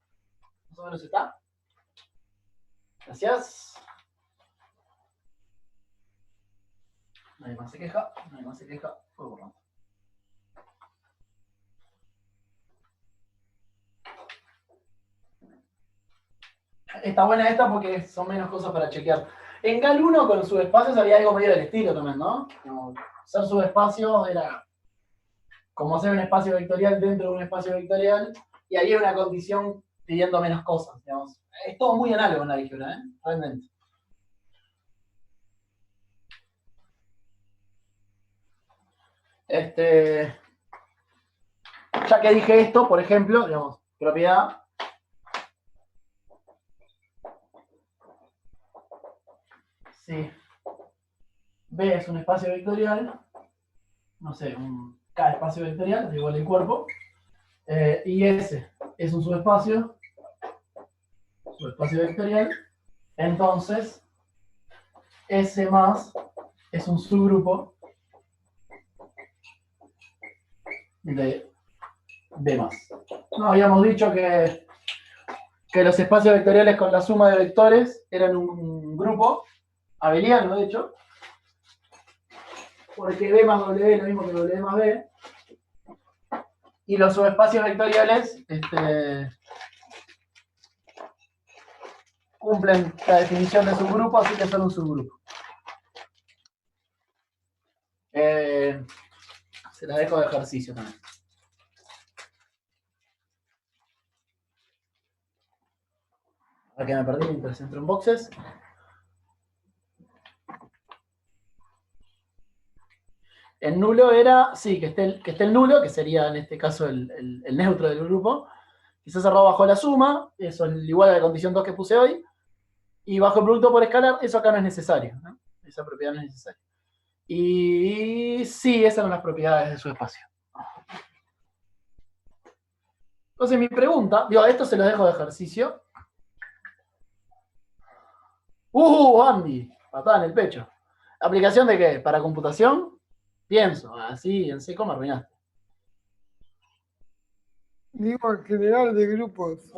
Más o menos está. Gracias. Nadie más se queja. Nadie más se queja. Puedo borrar. Está buena esta porque son menos cosas para chequear. En GAL 1 con subespacios había algo medio del estilo también, ¿no? Como hacer subespacios era como hacer un espacio vectorial dentro de un espacio vectorial y había una condición pidiendo menos cosas, digamos. Es todo muy análogo en la álgebra, ¿eh? Realmente. Ya que dije esto, por ejemplo, digamos, propiedad. Sí. B es un espacio vectorial, no sé, K espacio vectorial, es igual el cuerpo, y S es un subespacio vectorial, entonces S más es un subgrupo de B más. No, habíamos dicho que los espacios vectoriales con la suma de vectores eran un grupo abeliano, de hecho, porque B más W es lo mismo que W más B, y los subespacios vectoriales cumplen la definición de subgrupo, así que son un subgrupo. Se la dejo de ejercicio también. Ahora que me perdí mientras entro en boxes. El nulo era, sí, que esté el nulo, que sería en este caso el neutro del grupo. Quizás cerrado bajo la suma, eso es igual a la condición 2 que puse hoy. Y bajo el producto por escalar, eso acá no es necesario, ¿no? Esa propiedad no es necesaria. Y sí, esas son las propiedades de su espacio. Entonces mi pregunta, digo, esto se lo dejo de ejercicio. Andy, patada en el pecho. ¿Aplicación de qué? ¿Para computación? Pienso, así en seco me arruinaste. Digo, en general de grupos.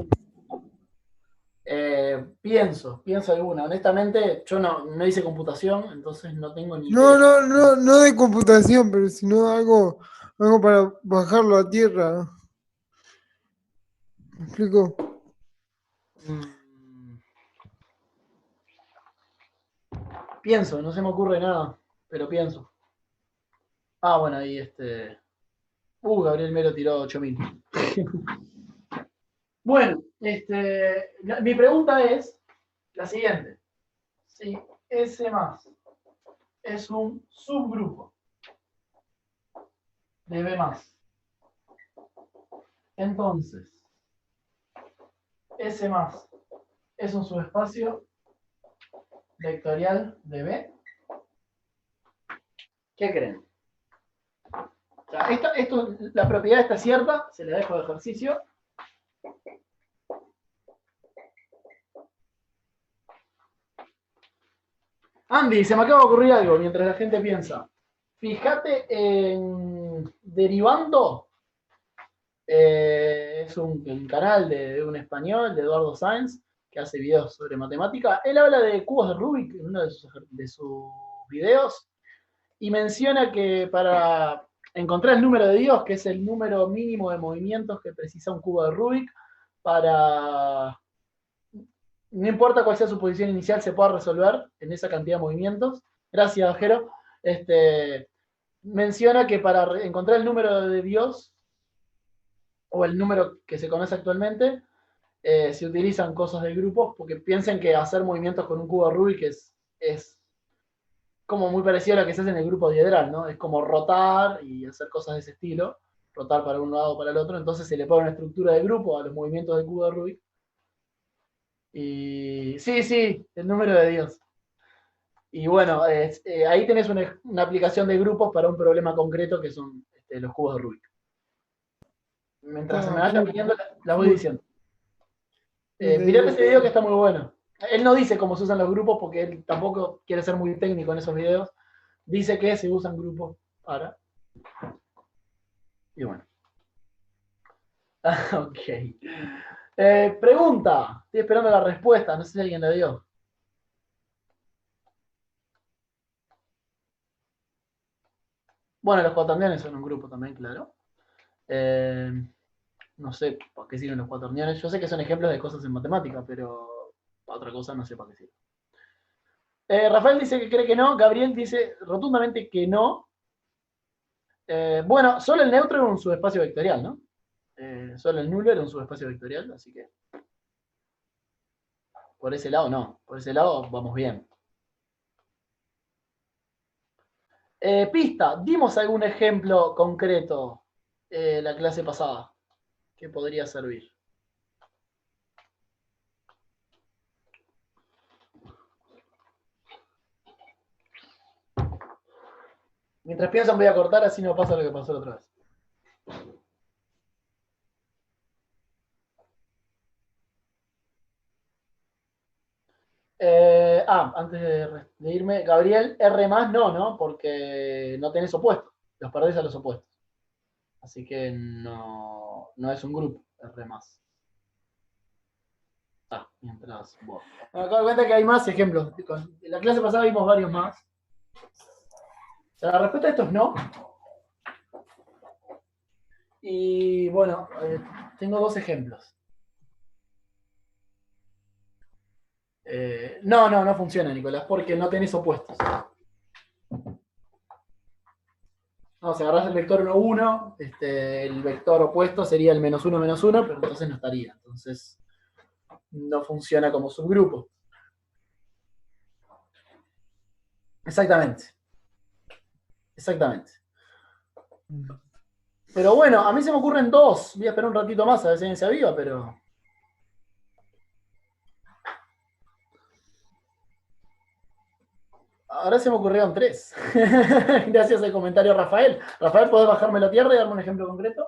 Pienso alguna. Honestamente, yo no hice computación, entonces no tengo ni No, idea. no de computación, pero sino algo para bajarlo a tierra. ¿Me explico? Pienso, no se me ocurre nada, pero pienso. Ah, bueno, ahí Gabriel Melo tiró 8000. Bueno, mi pregunta es la siguiente. Si S más es un subgrupo de B más, entonces S más es un subespacio vectorial de B. ¿Qué creen? O sea, la propiedad está cierta, se la dejo de ejercicio. Andy, se me acaba de ocurrir algo mientras la gente piensa. Fíjate en Derivando. Es un canal de un español, de Eduardo Sáenz, que hace videos sobre matemática. Él habla de cubos de Rubik en uno de sus videos y menciona que para encontrar el número de Dios, que es el número mínimo de movimientos que precisa un cubo de Rubik, para, no importa cuál sea su posición inicial, se pueda resolver en esa cantidad de movimientos. Gracias, Jero. Menciona que para encontrar el número de Dios, o el número que se conoce actualmente, se utilizan cosas de grupos, porque piensen que hacer movimientos con un cubo de Rubik es como muy parecido a lo que se hace en el grupo diedral, ¿no? Es como rotar y hacer cosas de ese estilo, rotar para un lado o para el otro, entonces se le pone una estructura de grupo a los movimientos del cubo de Rubik. Y sí, el número de Dios. Y bueno, ahí tenés una aplicación de grupos para un problema concreto que son los cubos de Rubik. Mientras se me vayan viniendo, las voy diciendo. Mirate ese video que está muy bueno. Él no dice cómo se usan los grupos porque él tampoco quiere ser muy técnico en esos videos. Dice que se usan grupos para. Y bueno. Ok. Pregunta. Estoy esperando la respuesta. No sé si alguien la dio. Bueno, los cuaterniones son un grupo también, claro. No sé para qué sirven los cuaterniones. Yo sé que son ejemplos de cosas en matemática, pero para otra cosa no sé para qué sirven. Rafael dice que cree que no. Gabriel dice rotundamente que no. Bueno, solo el neutro era un subespacio vectorial, ¿no? Solo el nulo era un subespacio vectorial, así que por ese lado no. Por ese lado vamos bien. Pista, dimos algún ejemplo concreto la clase pasada que podría servir. Mientras piensan voy a cortar, así no pasa lo que pasó la otra vez. Antes de irme, Gabriel, R más no, porque no tenés opuestos. Los perdés a los opuestos. Así que no es un grupo, R más. Mientras vos. Me acabo de cuenta que hay más ejemplos. En la clase pasada vimos varios más. O sea, la respuesta a esto es no. Y bueno, tengo dos ejemplos. No funciona, Nicolás, porque no tenés opuestos. No, si agarrás el vector 1, 1, el vector opuesto sería el -1, -1, pero entonces no estaría. Entonces no funciona como subgrupo. Exactamente. Pero bueno, a mí se me ocurren dos. Voy a esperar un ratito más a ver si alguien se aviva, pero. Ahora se me ocurrieron tres. Gracias al comentario, Rafael. Rafael, ¿podés bajarme la tierra y darme un ejemplo concreto?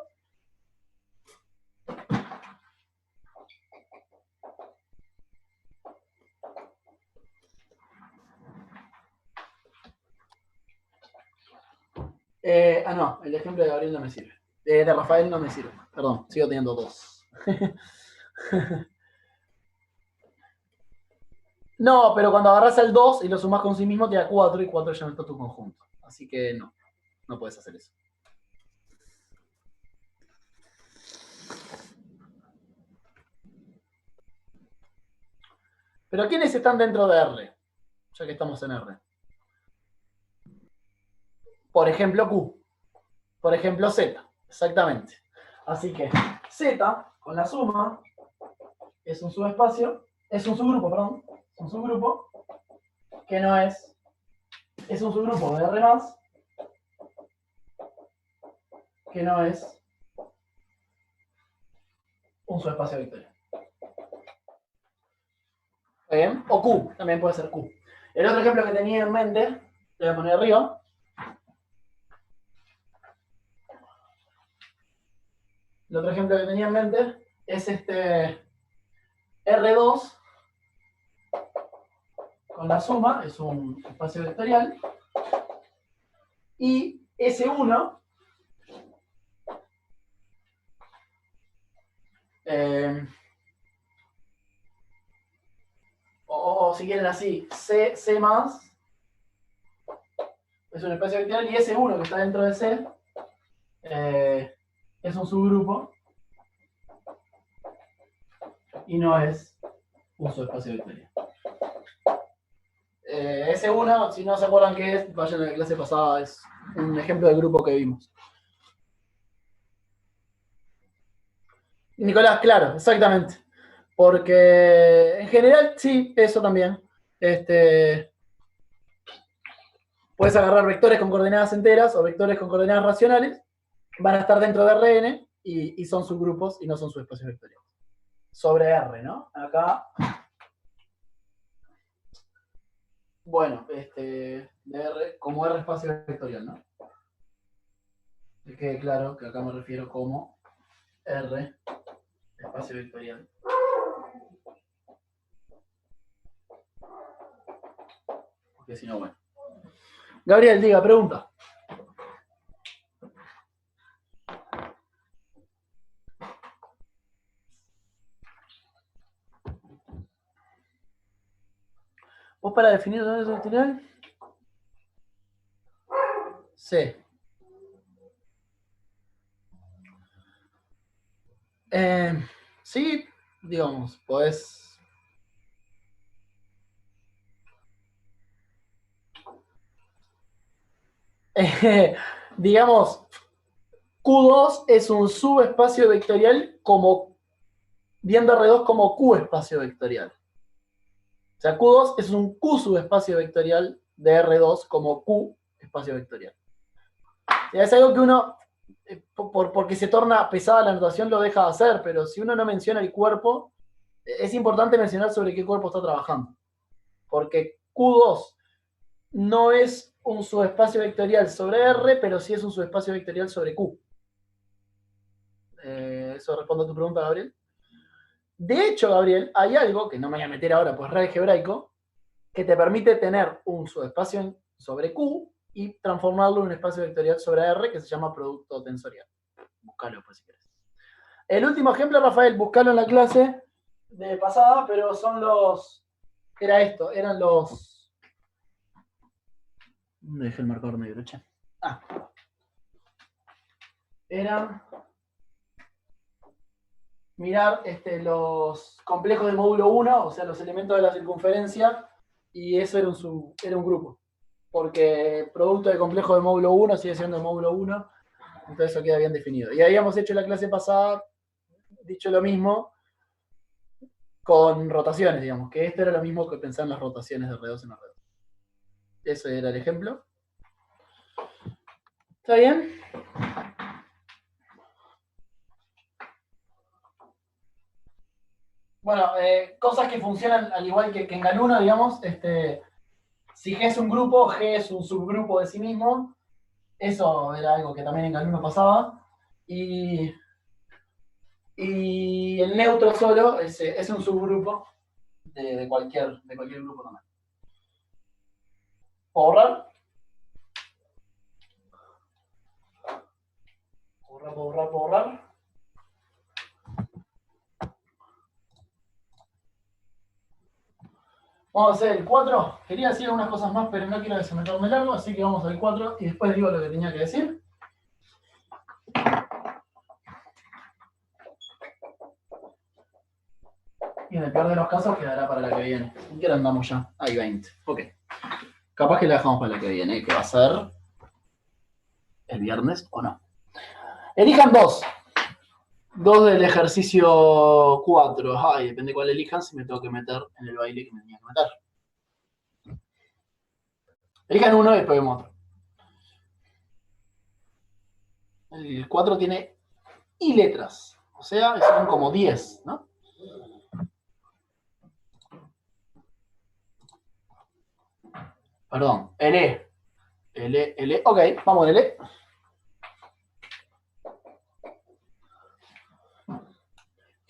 No, el ejemplo de Gabriel no me sirve. De Rafael no me sirve. Perdón, sigo teniendo dos. No, pero cuando agarras el 2 y lo sumas con sí mismo te da 4 y 4 ya no está tu conjunto. Así que no puedes hacer eso. Pero ¿quiénes están dentro de R? Ya que estamos en R. Por ejemplo, Q. Por ejemplo, Z. Exactamente. Así que Z, con la suma, es un subespacio, es un subgrupo, perdón. Es un subgrupo que no es. Es un subgrupo de R más que no es un subespacio vectorial. ¿Está bien? O Q, también puede ser Q. El otro ejemplo que tenía en mente, lo voy a poner arriba. El otro ejemplo que tenía en mente es R2 con la suma, es un espacio vectorial, y S1 o si quieren así, C más es un espacio vectorial y S1 que está dentro de C es un subgrupo y no es un subespacio vectorial. S1, si no se acuerdan qué es, vayan a la clase pasada, es un ejemplo del grupo que vimos. Nicolás, claro, exactamente. Porque en general, sí, eso también. Puedes agarrar vectores con coordenadas enteras o vectores con coordenadas racionales, van a estar dentro de Rn y son subgrupos y no son subespacios vectoriales. Sobre R, ¿no? Acá. Bueno, de R, como R espacio vectorial, ¿no? Que quede claro que acá me refiero como R espacio vectorial. Porque si no, bueno. Gabriel, diga, pregunta. ¿Vos para definir dónde es el vectorial? Sí. Sí, digamos, podés. Digamos, Q2 es un subespacio vectorial como viendo R2 como Q espacio vectorial. O sea, Q2 es un Q subespacio vectorial de R2 como Q espacio vectorial. O sea, es algo que uno, porque se torna pesada la notación, lo deja de hacer, pero si uno no menciona el cuerpo, es importante mencionar sobre qué cuerpo está trabajando. Porque Q2 no es un subespacio vectorial sobre R, pero sí es un subespacio vectorial sobre Q. Eso responde a tu pregunta, Gabriel. De hecho, Gabriel, hay algo, que no me voy a meter ahora, pues es algebraico, que te permite tener un subespacio sobre Q y transformarlo en un espacio vectorial sobre R que se llama producto tensorial. Búscalo, pues, si querés. El último ejemplo, Rafael, buscalo en la clase de pasada, pero son los... Era esto, eran los... ¿Dónde dejé el marcador negro, che? Ah. Eran... mirar los complejos de módulo 1, o sea, los elementos de la circunferencia, y eso era un grupo. Porque producto de complejo de módulo 1 sigue siendo el módulo 1, entonces eso queda bien definido. Y habíamos hecho la clase pasada, dicho lo mismo, con rotaciones, digamos, que esto era lo mismo que pensar en las rotaciones de R2 en R2. Ese era el ejemplo. ¿Está bien? Bueno, cosas que funcionan al igual que en Galuno, digamos, si G es un grupo, G es un subgrupo de sí mismo. Eso era algo que también en Galuno pasaba. Y el neutro solo es un subgrupo de cualquier grupo también. ¿Puedo borrar? ¿Puedo borrar? Vamos a hacer el 4. Quería decir algunas cosas más, pero no quiero que se me torne largo, así que vamos al 4 y después digo lo que tenía que decir. Y en el peor de los casos quedará para la que viene. ¿En qué hora andamos ya? Hay 20. Ok. Capaz que la dejamos para la que viene, que va a ser el viernes o no. Elijan dos. Dos del ejercicio 4. Ay, depende cuál elijan, si me tengo que meter en el baile que me tenía que meter. Elijan uno y después vemos otro. El 4 tiene I letras. O sea, son como 10, ¿no? Perdón, L. L. Ok, vamos con L.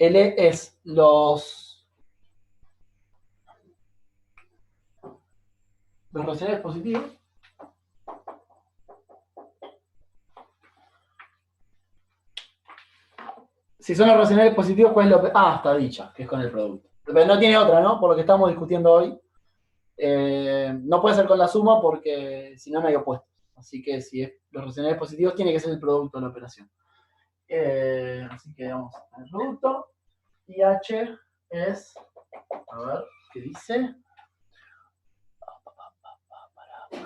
L es los racionales positivos. Si son los racionales positivos, ¿cuál es lo? Ah, está dicha, que es con el producto. Pero no tiene otra, ¿no? Por lo que estamos discutiendo hoy. No puede ser con la suma porque si no, no hay opuestos. Así que si es los racionales positivos, tiene que ser el producto de la operación. Así que vamos al producto. Y H es, a ver, ¿qué dice?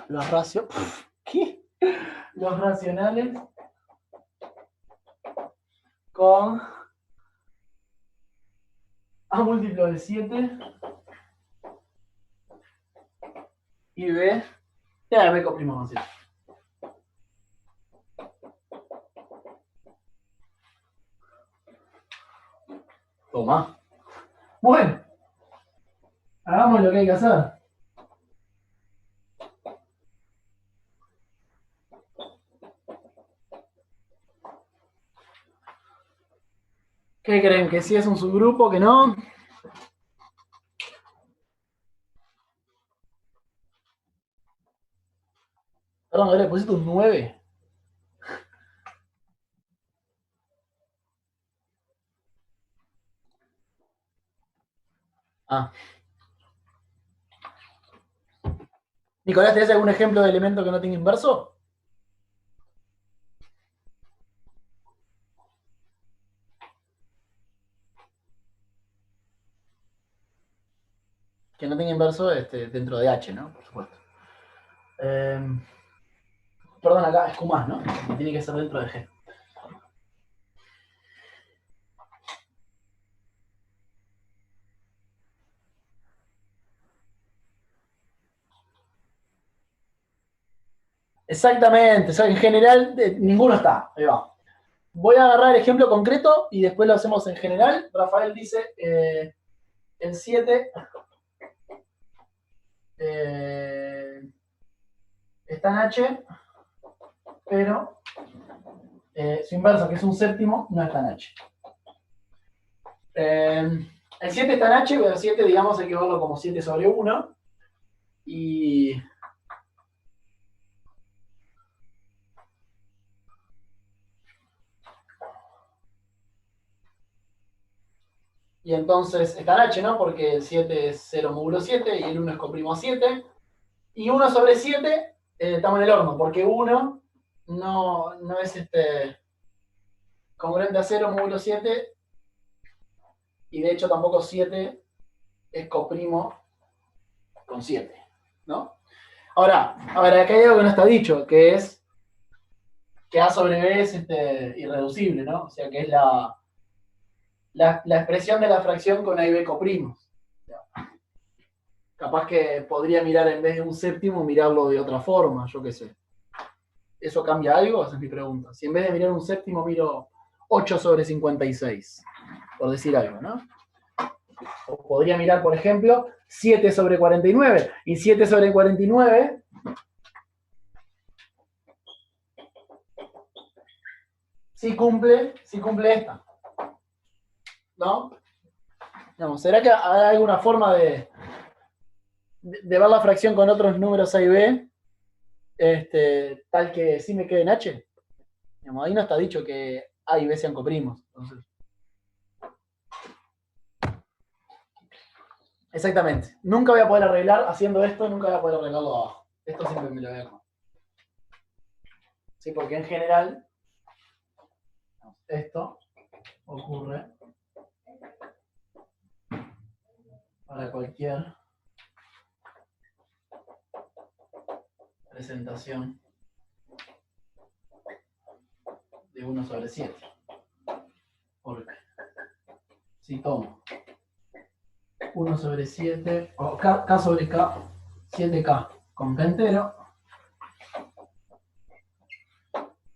Los ¿qué? Los racionales con A múltiplo de 7 y B, ya B comprimamos 7. Toma. Bueno, hagamos lo que hay que hacer. ¿Qué creen? ¿Que sí es un subgrupo? ¿Que no? Perdón, ¿le pusiste un 9? Ah. Nicolás, ¿tenés algún ejemplo de elemento que no tenga inverso? Que no tenga inverso dentro de H, ¿no? Por supuesto. Perdón, acá es Q+, ¿no? Tiene que ser dentro de G. Exactamente, o sea, en general ninguno está. Ahí va. Voy a agarrar el ejemplo concreto y después lo hacemos en general. Rafael dice el 7 está en H, pero su inverso, que es un séptimo, no está en H. El 7 está en H, pero el 7, digamos, hay que verlo como 7 sobre 1. Y entonces está en H, ¿no? Porque el 7 es 0 módulo 7 y el 1 es comprimo 7. Y 1 sobre 7 estamos en el horno, porque 1 no es congruente a 0 módulo 7 y de hecho tampoco 7 es coprimo con 7, ¿no? Ahora, a ver, acá hay algo que no está dicho, que es que A sobre B es irreducible, ¿no? O sea, que es la expresión de la fracción con A y B coprimos. Capaz que podría mirar en vez de un séptimo, mirarlo de otra forma, yo qué sé. ¿Eso cambia algo? Esa es mi pregunta. Si en vez de mirar un séptimo miro 8 sobre 56, por decir algo, ¿no? O podría mirar, por ejemplo, 7 sobre 49. Y 7 sobre 49 sí cumple esta. ¿No? Digamos, ¿será que hay alguna forma de ver la fracción con otros números A y B tal que sí me quede en H? Digamos, ahí no está dicho que A y B sean coprimos. Entonces. Exactamente. Nunca voy a poder arreglar, haciendo esto, nunca voy a poder arreglarlo abajo. Esto siempre me lo dejo. Sí, porque en general esto ocurre para cualquier presentación de 1 sobre 7. Porque si tomo 1 sobre 7, o K sobre K, 7K con K entero,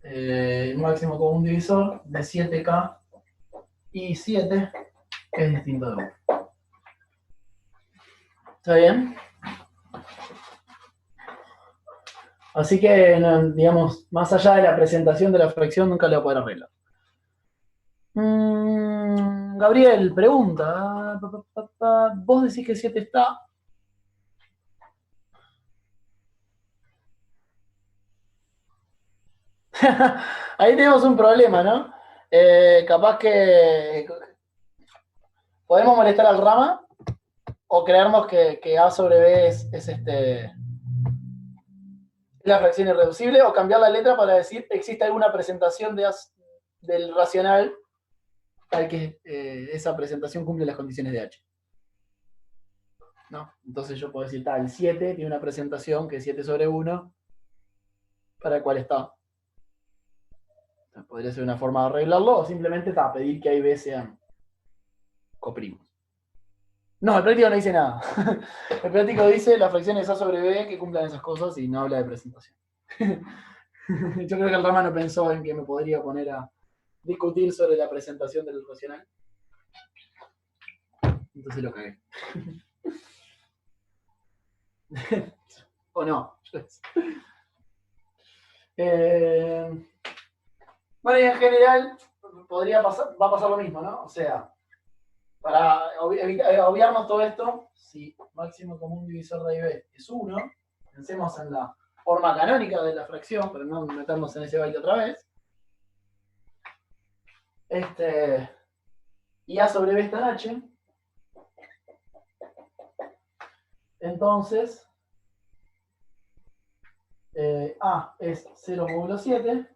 el máximo común divisor de 7K y 7 es distinto de 1. ¿Está bien? Así que, digamos, más allá de la presentación de la fracción, nunca le voy a poder arreglar. Gabriel pregunta, vos decís que 7 está. Ahí tenemos un problema, ¿no? Capaz que podemos molestar al rama la fracción irreducible, o cambiar la letra para decir existe alguna presentación del racional tal que esa presentación cumple las condiciones de H. ¿No? Entonces yo puedo decir, el 7 tiene una presentación que es 7 sobre 1, para el cual está. Entonces, podría ser una forma de arreglarlo, o simplemente pedir que A y B sean coprimos. No, el práctico no dice nada. El práctico dice las fracciones A sobre B que cumplan esas cosas y no habla de presentación. Yo creo que el Rama no pensó en que me podría poner a discutir sobre la presentación del racional. Entonces lo cagué. O no. Bueno, y en general va a pasar lo mismo, ¿no? O sea, para obviarnos todo esto, si máximo común divisor de A y B es 1, pensemos en la forma canónica de la fracción, pero no meternos en ese baile otra vez. Y A sobre B está en H. Entonces, A es 0 módulo 7.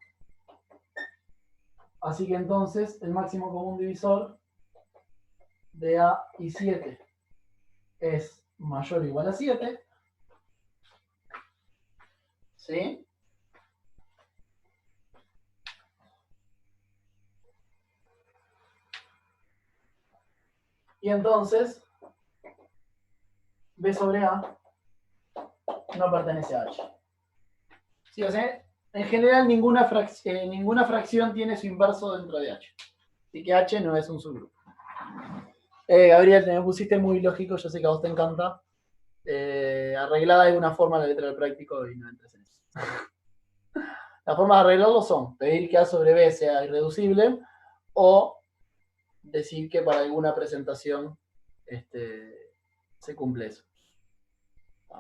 Así que entonces el máximo común divisor de A y 7 es mayor o igual a 7. ¿Sí? Y entonces B sobre A no pertenece a H. ¿Sí? O sea, en general ninguna fracción tiene su inverso dentro de H. Así que H no es un subgrupo. Gabriel, te me pusiste muy lógico, yo sé que a vos te encanta. Arreglada de alguna forma la letra del práctico y no entres en eso. Las formas de arreglarlo son pedir que A sobre B sea irreducible o decir que para alguna presentación se cumple eso.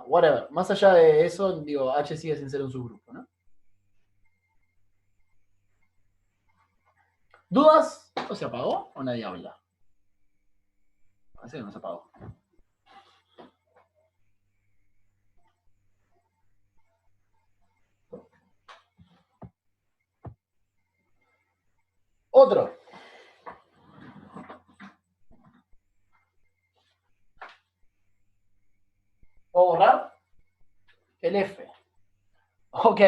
Whatever. Más allá de eso, digo, H sigue sin ser un subgrupo, ¿no? ¿Dudas? ¿O se apagó o nadie habla? Parece que no se apagó. Otro. ¿Puedo borrar? El F. Ok,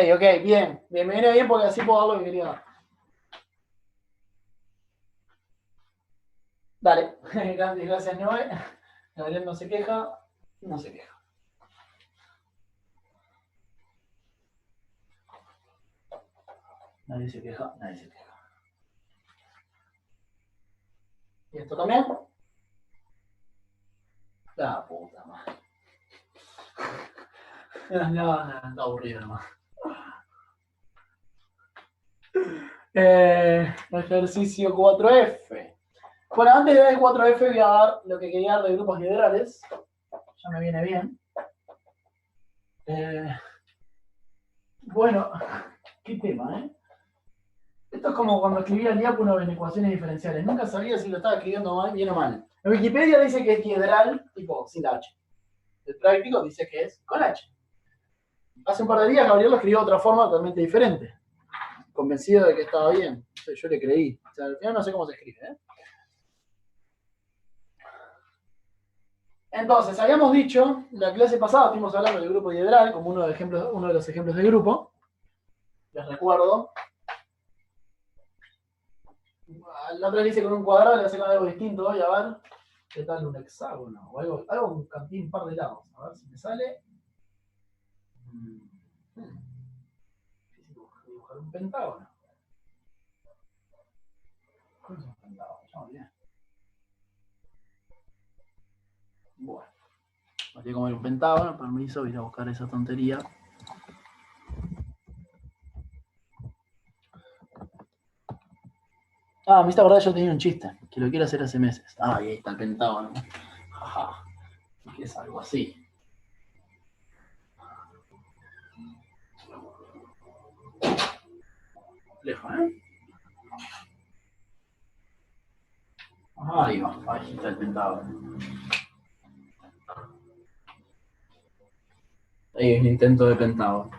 bien. Me viene bien porque así puedo dar lo que quería dar. Dale. Gracias, Noé. Gabriel no se queja. No se queja. Nadie se queja. ¿Y esto también? La puta madre. No, está aburrido nomás. Ejercicio 4F. Bueno, antes de dar el 4F voy a dar lo que quería dar de grupos liderales. Ya me viene bien. Bueno, qué tema, ¿eh? Esto es como cuando escribía el diácono en ecuaciones diferenciales. Nunca sabía si lo estaba escribiendo mal, bien o mal. En Wikipedia dice que es diederal, tipo sin H. El práctico dice que es con H. Hace un par de días Gabriel lo escribió de otra forma totalmente diferente. Convencido de que estaba bien. Yo le creí. O sea, al final no sé cómo se escribe, ¿eh? Entonces, habíamos dicho, en la clase pasada estuvimos hablando del grupo diederal como uno de los ejemplos de grupo. Les recuerdo. La otra dice con un cuadrado, le voy a hacer con algo distinto hoy, a ver. ¿Qué tal un hexágono? O algo con cantín par de lados. A ver si me sale. Dibujar un pentágono. ¿Cuál es un pentágono? Ya me olvidé. Bueno. Voy a comer un pentágono, permiso, voy a ir a buscar esa tontería. Me hiciste acordar, yo tenía un chiste, que lo quiero hacer hace meses. Ahí está el pentágono. Jaja. Que es algo así. Lejos, ¿eh? Ahí va, ahí está el pentágono. Ahí es el intento de pentágono.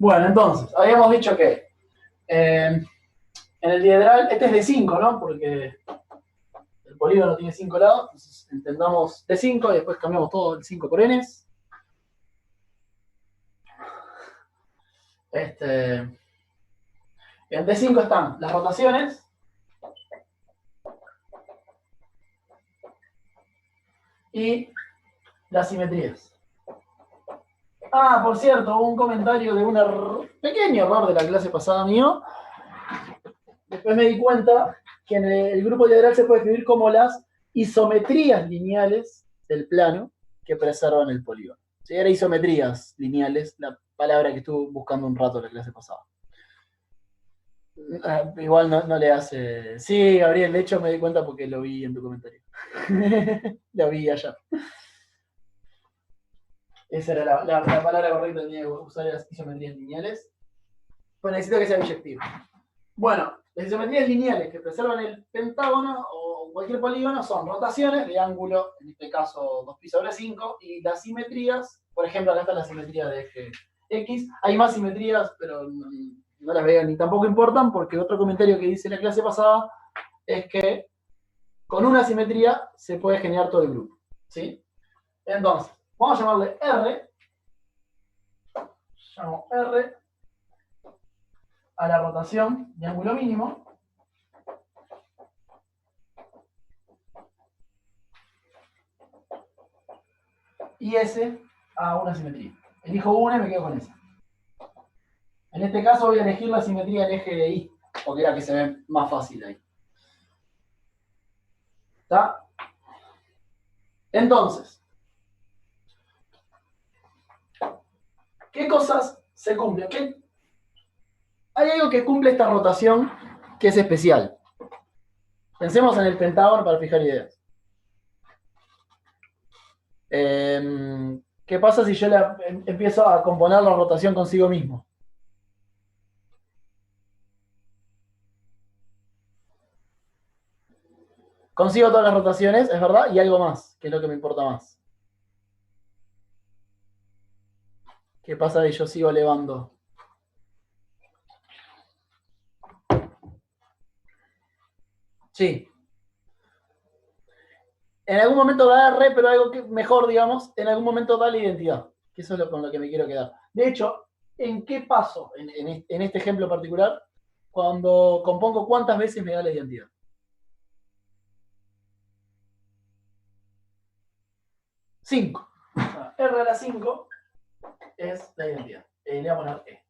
Bueno, entonces, habíamos dicho que en el diedral, este es de 5, ¿no? Porque el polígono tiene 5 lados, entonces entendamos de 5 y después cambiamos todo el 5 por n. En D5 están las rotaciones y las simetrías. Ah, por cierto, hubo un comentario de un pequeño error de la clase pasada mío. Después me di cuenta que en el grupo diedral se puede escribir como las isometrías lineales del plano que preservan el polígono. ¿Sí? Era isometrías lineales, la palabra que estuve buscando un rato en la clase pasada. Igual no le hace... Sí, Gabriel, de hecho me di cuenta porque lo vi en tu comentario. Lo vi ayer. Esa era la palabra correcta que tenía que usar, las isometrías lineales. Pues necesito que sea biyectivo. Bueno, las isometrías lineales que preservan el pentágono o cualquier polígono son rotaciones de ángulo, en este caso 2π sobre 5, y las simetrías, por ejemplo, acá está la simetría de eje X. Hay más simetrías, pero no las veo ni tampoco importan, porque otro comentario que dice la clase pasada es que con una simetría se puede generar todo el grupo. ¿Sí? Entonces, vamos a llamarle R. Llamo R a la rotación de ángulo mínimo. Y S a una simetría. Elijo una y me quedo con esa. En este caso voy a elegir la simetría del eje de Y, porque es la que se ve más fácil ahí. ¿Está? Entonces, ¿qué cosas se cumplen? Hay algo que cumple esta rotación que es especial. Pensemos en el pentágono para fijar ideas. ¿Qué pasa si yo empiezo a componer la rotación consigo mismo? Consigo todas las rotaciones, es verdad, y algo más, que es lo que me importa más. ¿Qué pasa si yo sigo elevando? Sí. En algún momento da R, pero algo que mejor, digamos, en algún momento da la identidad. Que eso es con lo que me quiero quedar. De hecho, ¿en qué paso, en este ejemplo particular, cuando compongo cuántas veces me da la identidad? Cinco. O sea, R a la 5 es la identidad. Le voy a poner E.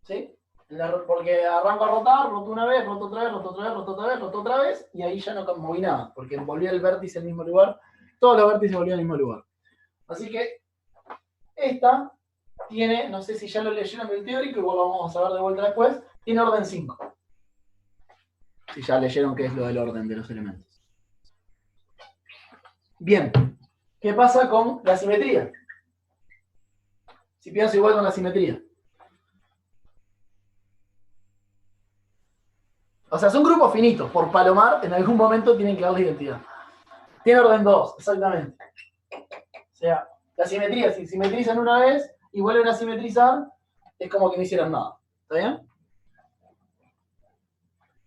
¿Sí? Porque arranco a rotar, roto una vez, roto otra vez, roto otra vez, roto otra vez, roto otra vez, y ahí ya no moví nada, porque volví el vértice al mismo lugar, todos los vértices volvían al mismo lugar. Así que esta tiene, no sé si ya lo leyeron en el teórico, igual lo vamos a ver de vuelta después, tiene orden 5. Si ya leyeron qué es lo del orden de los elementos. Bien, ¿qué pasa con la simetría? Si pienso igual con la simetría. O sea, son grupos finitos. Por Palomar, en algún momento tienen que darle identidad. Tiene orden 2, exactamente. O sea, la simetría, si simetrizan una vez y vuelven a simetrizar, es como que no hicieran nada. ¿Está bien?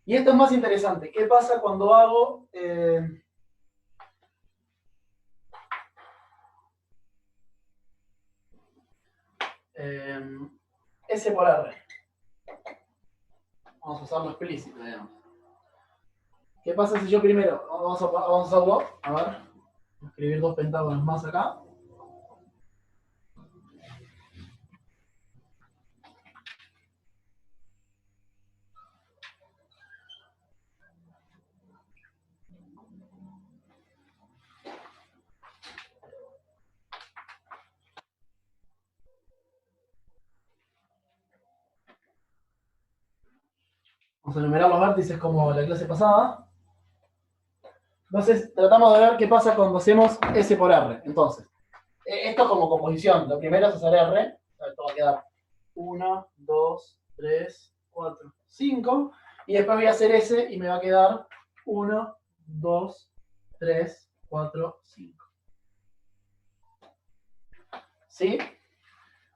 Y esto es más interesante. ¿Qué pasa cuando hago... S por R? Vamos a usarlo explícito, digamos. ¿Qué pasa si yo primero, vamos a usarlo, a ver, voy a escribir 2 pentágonos más acá. Vamos a enumerar los vértices como la clase pasada. Entonces, tratamos de ver qué pasa cuando hacemos S por R. Entonces, esto como composición. Lo primero es hacer R. Esto va a quedar 1, 2, 3, 4, 5. Y después voy a hacer S y me va a quedar 1, 2, 3, 4, 5. ¿Sí?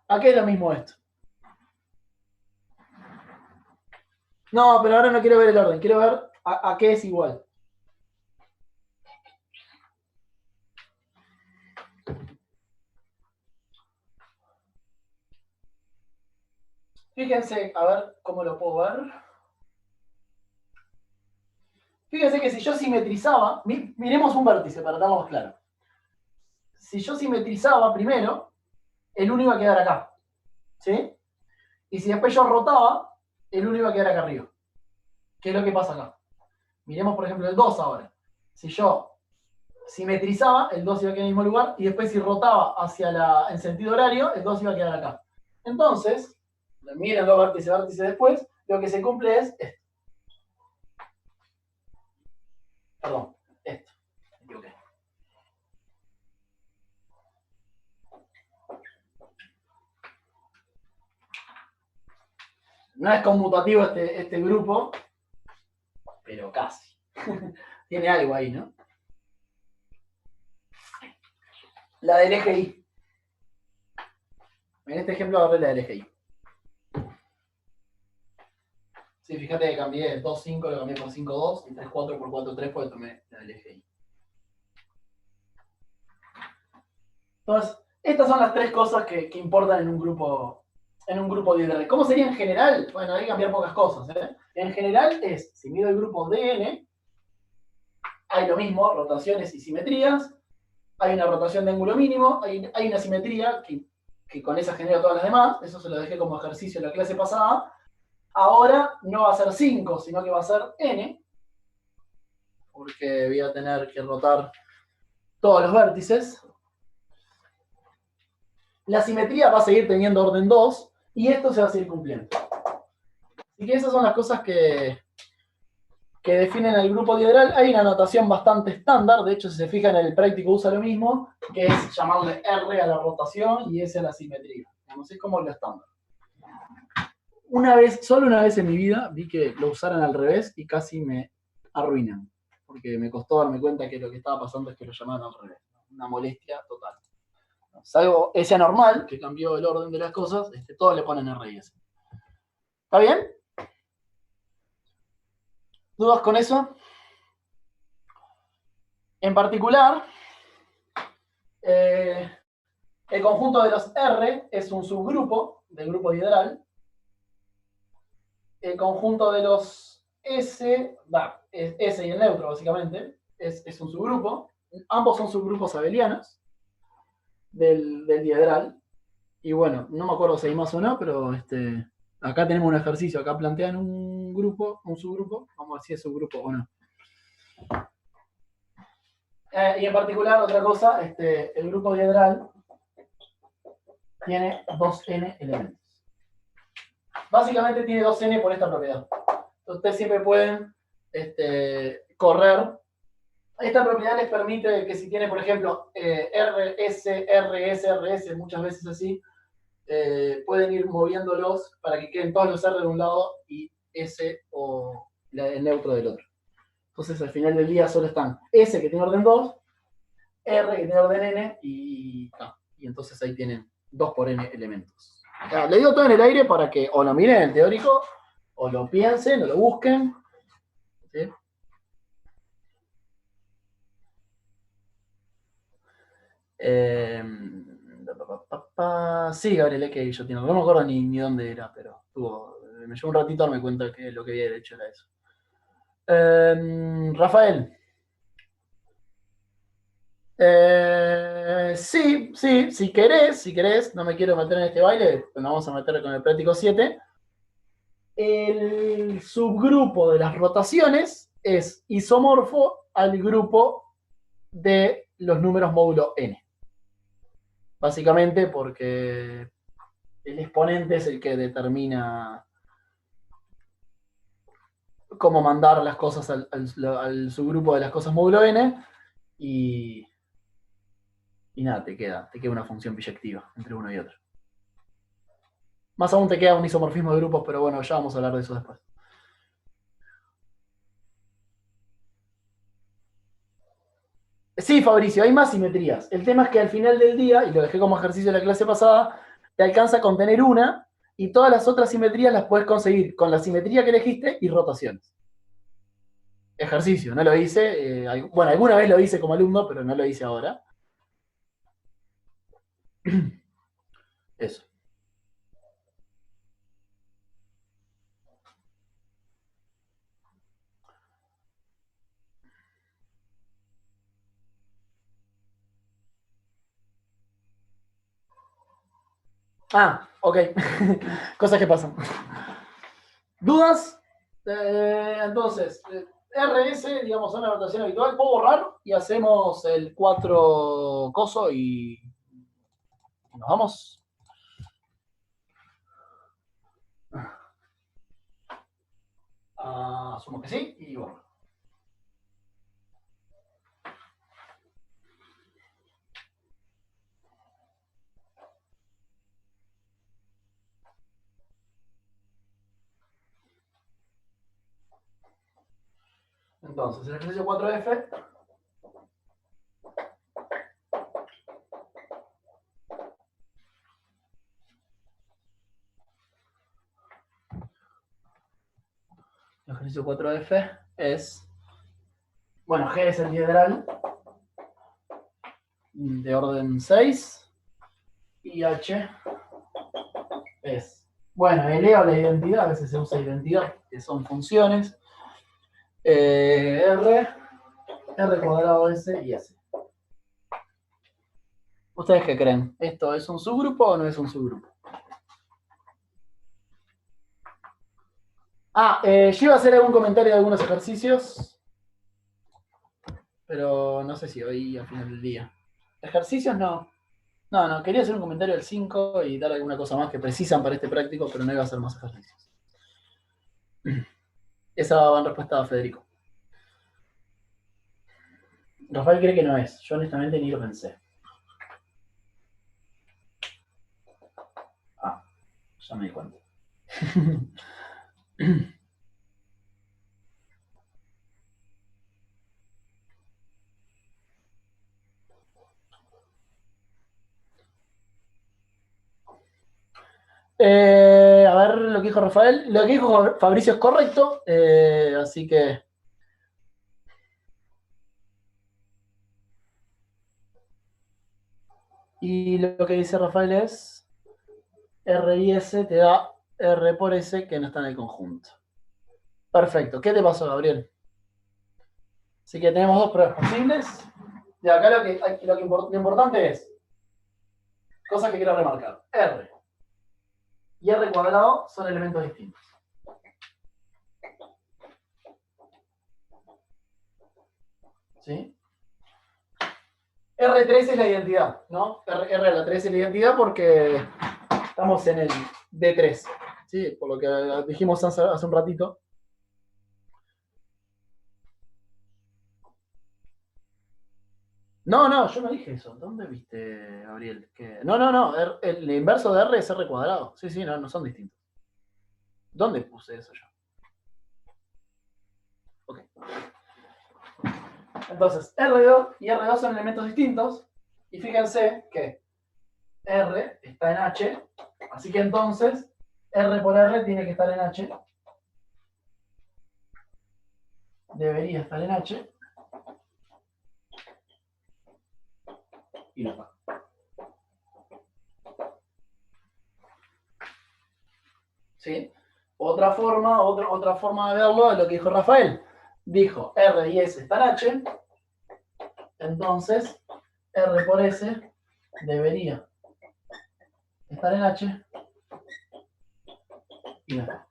¿A qué es lo mismo esto? No, pero ahora no quiero ver el orden, quiero ver a qué es igual. Fíjense, a ver cómo lo puedo ver. Fíjense que si yo simetrizaba, miremos un vértice para estar más claro. Si yo simetrizaba primero, el 1 iba a quedar acá. ¿Sí? Y si después yo rotaba, el 1 iba a quedar acá arriba. ¿Qué es lo que pasa acá? Miremos, por ejemplo, el 2 ahora. Si yo simetrizaba, el 2 iba a quedar en el mismo lugar, y después si rotaba en sentido horario, el 2 iba a quedar acá. Entonces, miren los vértices, vértices después, lo que se cumple es esto. Perdón, esto. Me equivoqué. No es conmutativo este grupo, pero casi. Tiene algo ahí, ¿no? La del eje Y. En este ejemplo agarré la del eje Y. Sí, fíjate que cambié 2,5, lo cambié por 5,2 y 3,4 por 4,3 porque tomé la del eje Y. Entonces, estas son las tres cosas que importan en un grupo de hidral. ¿Cómo sería en general? Bueno, hay que cambiar pocas cosas. En general es, si mido el grupo DN, hay lo mismo, rotaciones y simetrías, hay una rotación de ángulo mínimo, hay una simetría que con esa genera todas las demás, eso se lo dejé como ejercicio en la clase pasada. Ahora no va a ser 5, sino que va a ser N, porque voy a tener que rotar todos los vértices. La simetría va a seguir teniendo orden 2, y esto se va a seguir cumpliendo. Así que esas son las cosas que definen el grupo dihedral. Hay una notación bastante estándar, de hecho si se fijan el práctico usa lo mismo, que es llamarle R a la rotación y S a la simetría. Es como lo estándar. Solo una vez en mi vida vi que lo usaran al revés y casi me arruinan, porque me costó darme cuenta que lo que estaba pasando es que lo llamaban al revés. Una molestia total. Salvo ese anormal, que cambió el orden de las cosas, todos le ponen R y S. ¿Está bien? ¿Dudas con eso? En particular, el conjunto de los R es un subgrupo del grupo dihedral. El conjunto de los S, es S y el neutro básicamente, es un subgrupo. Ambos son subgrupos abelianos del dihedral. Y bueno, no me acuerdo si hay más o no, pero acá tenemos un ejercicio, acá plantean un grupo, un subgrupo, vamos a ver si es subgrupo o no. Y en particular, otra cosa, el grupo dihedral tiene 2n elementos. Básicamente tiene 2n por esta propiedad. Entonces ustedes siempre pueden correr. Esta propiedad les permite que si tiene, por ejemplo, RS, RS, RS, muchas veces así, pueden ir moviéndolos para que queden todos los R de un lado y S o el neutro del otro. Entonces al final del día solo están S que tiene orden 2, R que tiene orden N y K. Y entonces ahí tienen 2 por N elementos. Le digo todo en el aire para que o lo miren en el teórico, o lo piensen, o lo busquen. ¿Sí? Sí, Gabriel, que yo tengo. No me acuerdo ni dónde era, pero me llevó un ratito a darme cuenta que lo que había hecho era eso. Rafael. Sí, si querés, no me quiero meter en este baile, nos vamos a meter con el práctico 7. El subgrupo de las rotaciones es isomorfo al grupo de los números módulo n. Básicamente porque el exponente es el que determina cómo mandar las cosas al subgrupo de las cosas módulo n y nada, te queda una función biyectiva entre uno y otro. Más aún te queda un isomorfismo de grupos, pero bueno, ya vamos a hablar de eso después. Sí, Fabricio, hay más simetrías. El tema es que al final del día, y lo dejé como ejercicio de la clase pasada, te alcanza con tener una y todas las otras simetrías las puedes conseguir con la simetría que elegiste y rotaciones. Ejercicio, no lo hice. Bueno, alguna vez lo hice como alumno, pero no lo hice ahora. Eso. Ah, ok. Cosas que pasan. ¿Dudas? Entonces, RS, digamos, una rotación habitual. Puedo borrar y hacemos el 4 coso y nos vamos. Asumo que sí y borro. Entonces, el ejercicio 4F. El ejercicio 4F es, bueno, G es el diedral de orden 6 y H es, bueno, eleo la identidad, a veces se usa identidad, que son funciones, R cuadrado S y S. ¿Ustedes qué creen? ¿Esto es un subgrupo o no es un subgrupo? Yo iba a hacer algún comentario de algunos ejercicios, pero no sé si hoy al final del día. Ejercicios no. No, quería hacer un comentario del 5 y dar alguna cosa más que precisan para este práctico, pero no iba a hacer más ejercicios. Esa va en respuesta a Federico. Rafael cree que no es. Yo honestamente ni lo pensé. Ya me di cuenta. A ver lo que dijo Rafael. Lo que dijo Fabricio es correcto, así que... Y lo que dice Rafael es R y S te da R por S que no está en el conjunto. Perfecto. ¿Qué te pasó, Gabriel? Así que tenemos dos pruebas posibles. De acá lo importante es, cosas que quiero remarcar. R y R cuadrado son elementos distintos. ¿Sí? R3 es la identidad, ¿no? R a la 3 es la identidad porque estamos en el D3, ¿sí? Por lo que dijimos hace un ratito. No, yo no dije eso. ¿Dónde viste, Gabriel? No. El inverso de R es R cuadrado. Sí, no son distintos. ¿Dónde puse eso yo? Ok. Entonces, R2 y R2 son elementos distintos. Y fíjense que R está en H. Así que entonces, R por R tiene que estar en H. Debería estar en H. Y no está. ¿Sí? Otra forma de verlo es lo que dijo Rafael. Dijo R y S están H. Entonces, R por S debería estar en H. Y no está.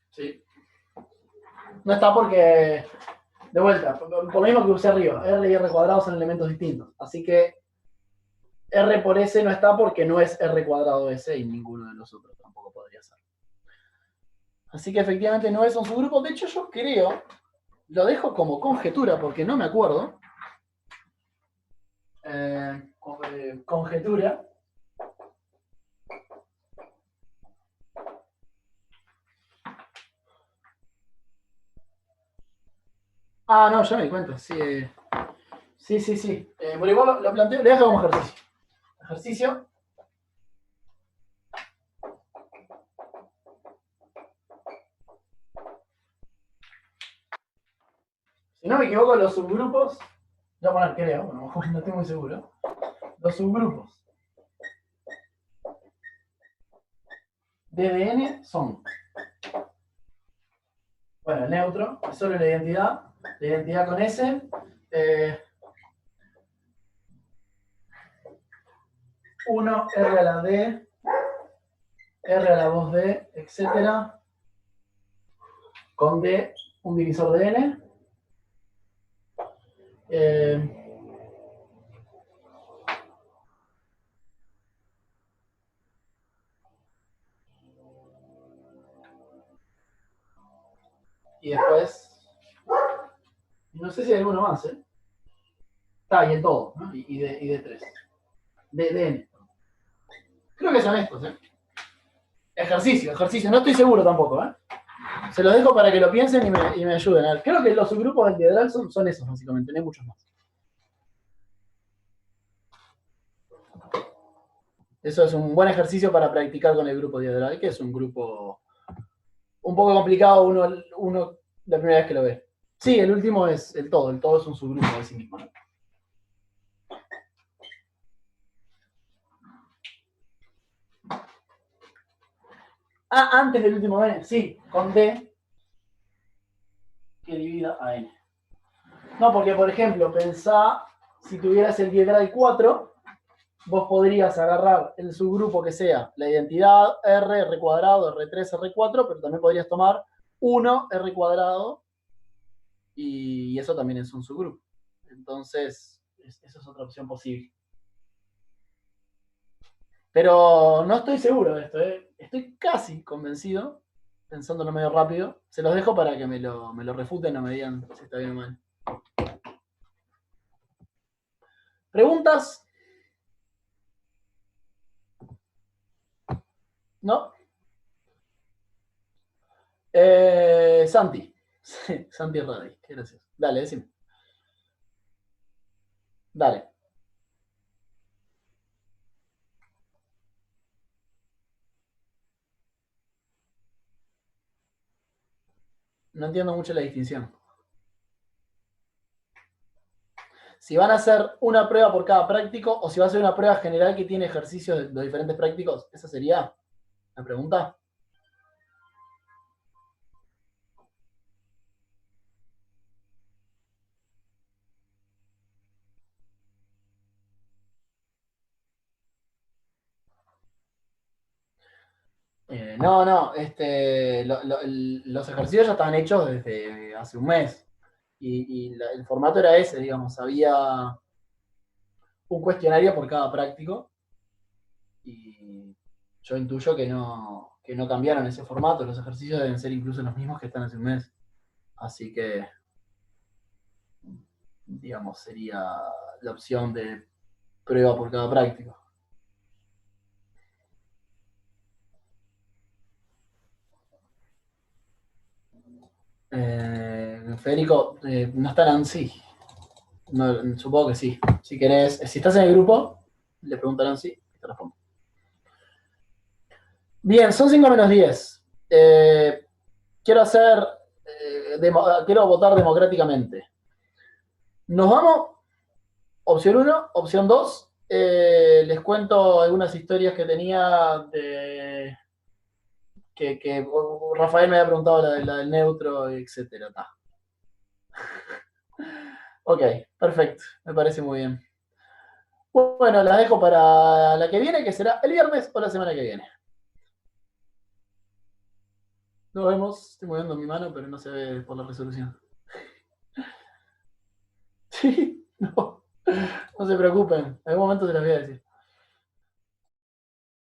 ¿Sí? No está porque, de vuelta, por lo mismo que usé arriba, R y R cuadrado son elementos distintos. Así que R por S no está porque no es R cuadrado S y ninguno de los otros tampoco podría ser. Así que efectivamente no es un subgrupo. De hecho, yo creo, lo dejo como conjetura porque no me acuerdo. Conjetura. No, ya me di cuenta. Sí. Por igual lo planteo, le dejo como ejercicio. Ejercicio. Si no me equivoco, los subgrupos, voy a poner creo, no estoy muy seguro. Los subgrupos de DN son, bueno, el neutro, es solo la identidad con S, 1, R a la D, R a la 2D, etcétera, con D, un divisor de N. Y después, no sé si hay alguno más, ¿eh? Está, y el todo, ¿no? Y de 3. De N. Creo que son estos, ¿eh? Ejercicio, no estoy seguro tampoco, ¿eh? Se los dejo para que lo piensen y me ayuden. A ver, creo que los subgrupos del diedral son esos, básicamente, no hay muchos más. Eso es un buen ejercicio para practicar con el grupo diedral, que es un grupo un poco complicado uno la primera vez que lo ve. Sí, el último es el todo es un subgrupo de sí mismo, ¿no? Ah, antes del último N, sí, con D que divida a N. No, porque por ejemplo, pensá, si tuvieras el diedral 4, vos podrías agarrar el subgrupo que sea la identidad R, R cuadrado, R3, R4, pero también podrías tomar 1, R cuadrado, y eso también es un subgrupo. Entonces, esa es otra opción posible. Pero no estoy seguro de esto, ¿eh? Estoy casi convencido, pensándolo medio rápido. Se los dejo para que me lo refuten o me digan si está bien o mal. ¿Preguntas? ¿No? Santi. Santi Radi, qué gracioso. Dale, decime. Dale. No entiendo mucho la distinción. Si van a hacer una prueba por cada práctico o si va a ser una prueba general que tiene ejercicios de los diferentes prácticos, ¿esa sería la pregunta? No, los ejercicios ya estaban hechos desde hace un mes y el formato era ese, digamos, había un cuestionario por cada práctico y yo intuyo que no cambiaron ese formato, los ejercicios deben ser incluso los mismos que están hace un mes, así que, digamos, sería la opción de prueba por cada práctico. Federico, ¿no está Nancy? No, supongo que sí. Si querés, si estás en el grupo, le pregunto a Nancy y te respondo. Bien, son 5 menos 10. Quiero votar democráticamente. Nos vamos, opción 1, opción 2. Les cuento algunas historias que tenía de que Rafael me había preguntado la del neutro, etcétera. Ok, perfecto, me parece muy bien. Bueno, la dejo para la que viene, que será el viernes o la semana que viene. Nos vemos. Estoy moviendo mi mano, pero no se ve por la resolución. Sí, no se preocupen. En algún momento se las voy a decir.